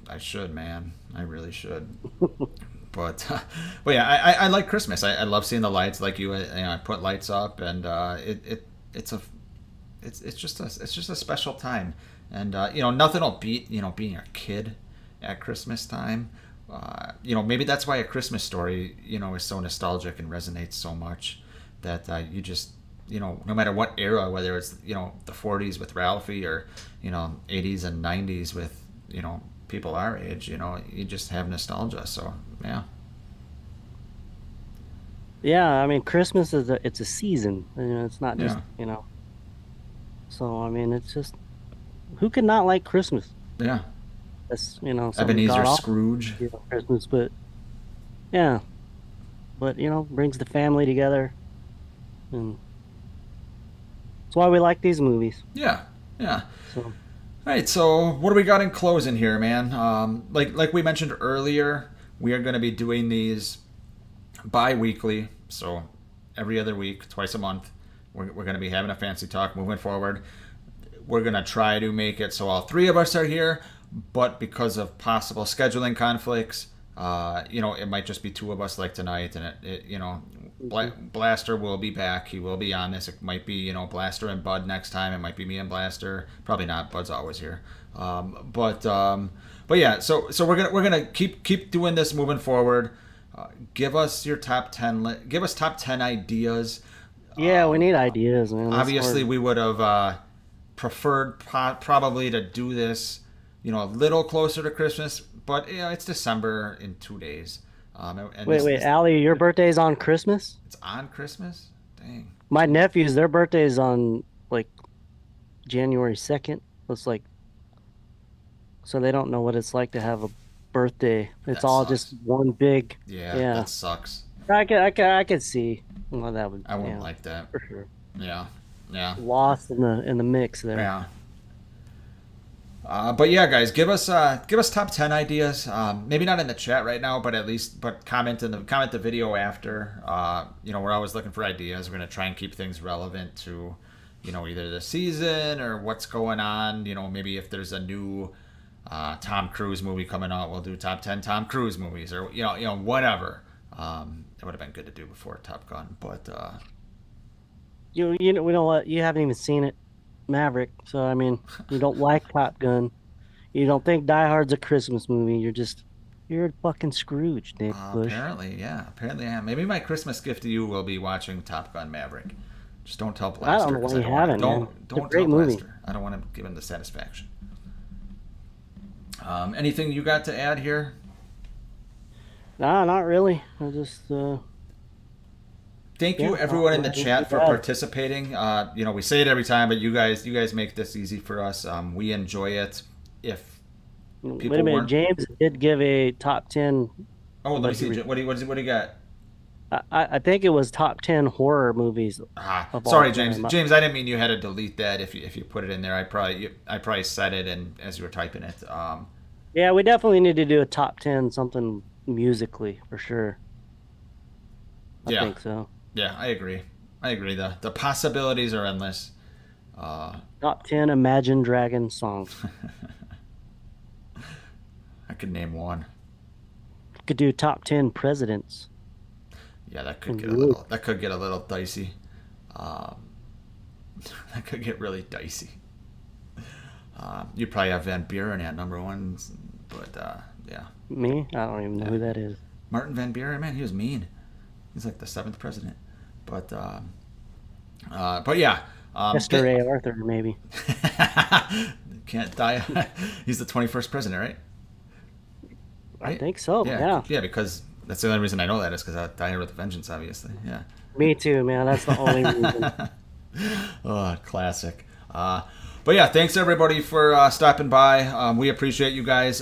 I should, man. I really should. But yeah, I like Christmas. I love seeing the lights. Like you, I put lights up, and it's just a special time. And nothing will beat being a kid at Christmas time. Maybe that's why A Christmas Story is so nostalgic and resonates so much, that you just no matter what era, whether it's the 40s with Ralphie, or 80s and 90s with people our age, you just have nostalgia. So yeah. Yeah, I mean Christmas it's a season. It's not just, Yeah. So I mean, it's just who could not like Christmas? Yeah. That's something Ebenezer god awful, Scrooge. Christmas, but yeah, but brings the family together, and that's why we like these movies. Yeah. Yeah. So All right, so what do we got in closing here, man? Like we mentioned earlier, we are going to be doing these bi-weekly, so every other week, twice a month. We're going to be having a fancy talk moving forward. We're going to try to make it so all three of us are here, but because of possible scheduling conflicts, it might just be two of us like tonight, and Blaster will be back. He will be on this. It might be, Blaster and Bud next time. It might be me and Blaster. Probably not. Bud's always here. But yeah. So we're gonna keep doing this moving forward. Give us your top 10. Give us top 10 ideas. yeah, we need ideas, man. That's Obviously, hard. we would have preferred probably to do this, a little closer to Christmas. But it's December in 2 days. And Wait, Allie, your birthday's on Christmas? it's on Christmas. Dang. My nephews, their birthday's on like January 2nd. It's like, so they don't know what it's like to have a birthday. It's That all sucks. just one big. Yeah, Yeah. that sucks. I could see well that would. I wouldn't yeah, like that. for sure. Yeah, yeah, Lost in the mix there. yeah. But yeah, guys, give us top 10 ideas. Maybe not in the chat right now, but comment the video after. We're always looking for ideas. We're gonna try and keep things relevant to, either the season or what's going on. Maybe if there's a new Tom Cruise movie coming out, we'll do top 10 Tom Cruise movies, or whatever. It would have been good to do before Top Gun, but We don't what you haven't even seen it, Maverick. So I mean, you don't like Top Gun. You don't think Die Hard's a Christmas movie. You're a fucking Scrooge, Nick Bush. apparently I am. Maybe my Christmas gift to you will be watching Top Gun Maverick. Just don't tell I Blaster. don't know 'cause why you don't want- haven't, man. It's a Don't great tell movie. Blaster. I don't want to give him the satisfaction. Anything you got to add here? Nah, not really. I just Thank you Yeah, everyone in the I think chat you for got it. participating. We say it every time, but you guys make this easy for us. We enjoy it. If wait people a minute. weren't- James did give a top 10. let me But see. he- What do you got? I think it was top 10 horror movies. Of all Sorry, time. James. James, I didn't mean you had to delete that. If you put it in there, I probably said it, and as you were typing it. Yeah, we definitely need to do a top 10 something musically for sure. I Yeah. think so. Yeah, I agree. The possibilities are endless. Top 10 Imagine Dragon songs. I could name one. Could do top 10 presidents. Yeah, that could Ooh. get a little dicey. That could get really dicey. You'd probably have Van Buren at number one, but yeah. Me? I don't even know who that is. Martin Van Buren, man, he was mean. He's like the 7th president. But yeah. Mr. A. Arthur, maybe. Can't die. He's the 21st president, right? I think so. Yeah. Yeah, because that's the only reason I know that is because I Die with a Vengeance, obviously. Yeah. Me too, man. That's the only reason. Oh, classic. But yeah, thanks everybody for stopping by. We appreciate you guys.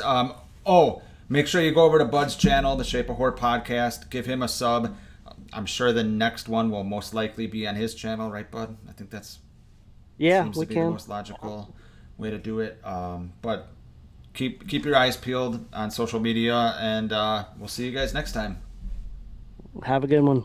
Make sure you go over to Bud's channel, the Shape of Horror podcast. Give him a sub. I'm sure the next one will most likely be on his channel, right, Bud? I think that's Yeah, seems we to be the can. most logical way to do it. But keep your eyes peeled on social media, and we'll see you guys next time. Have a good one.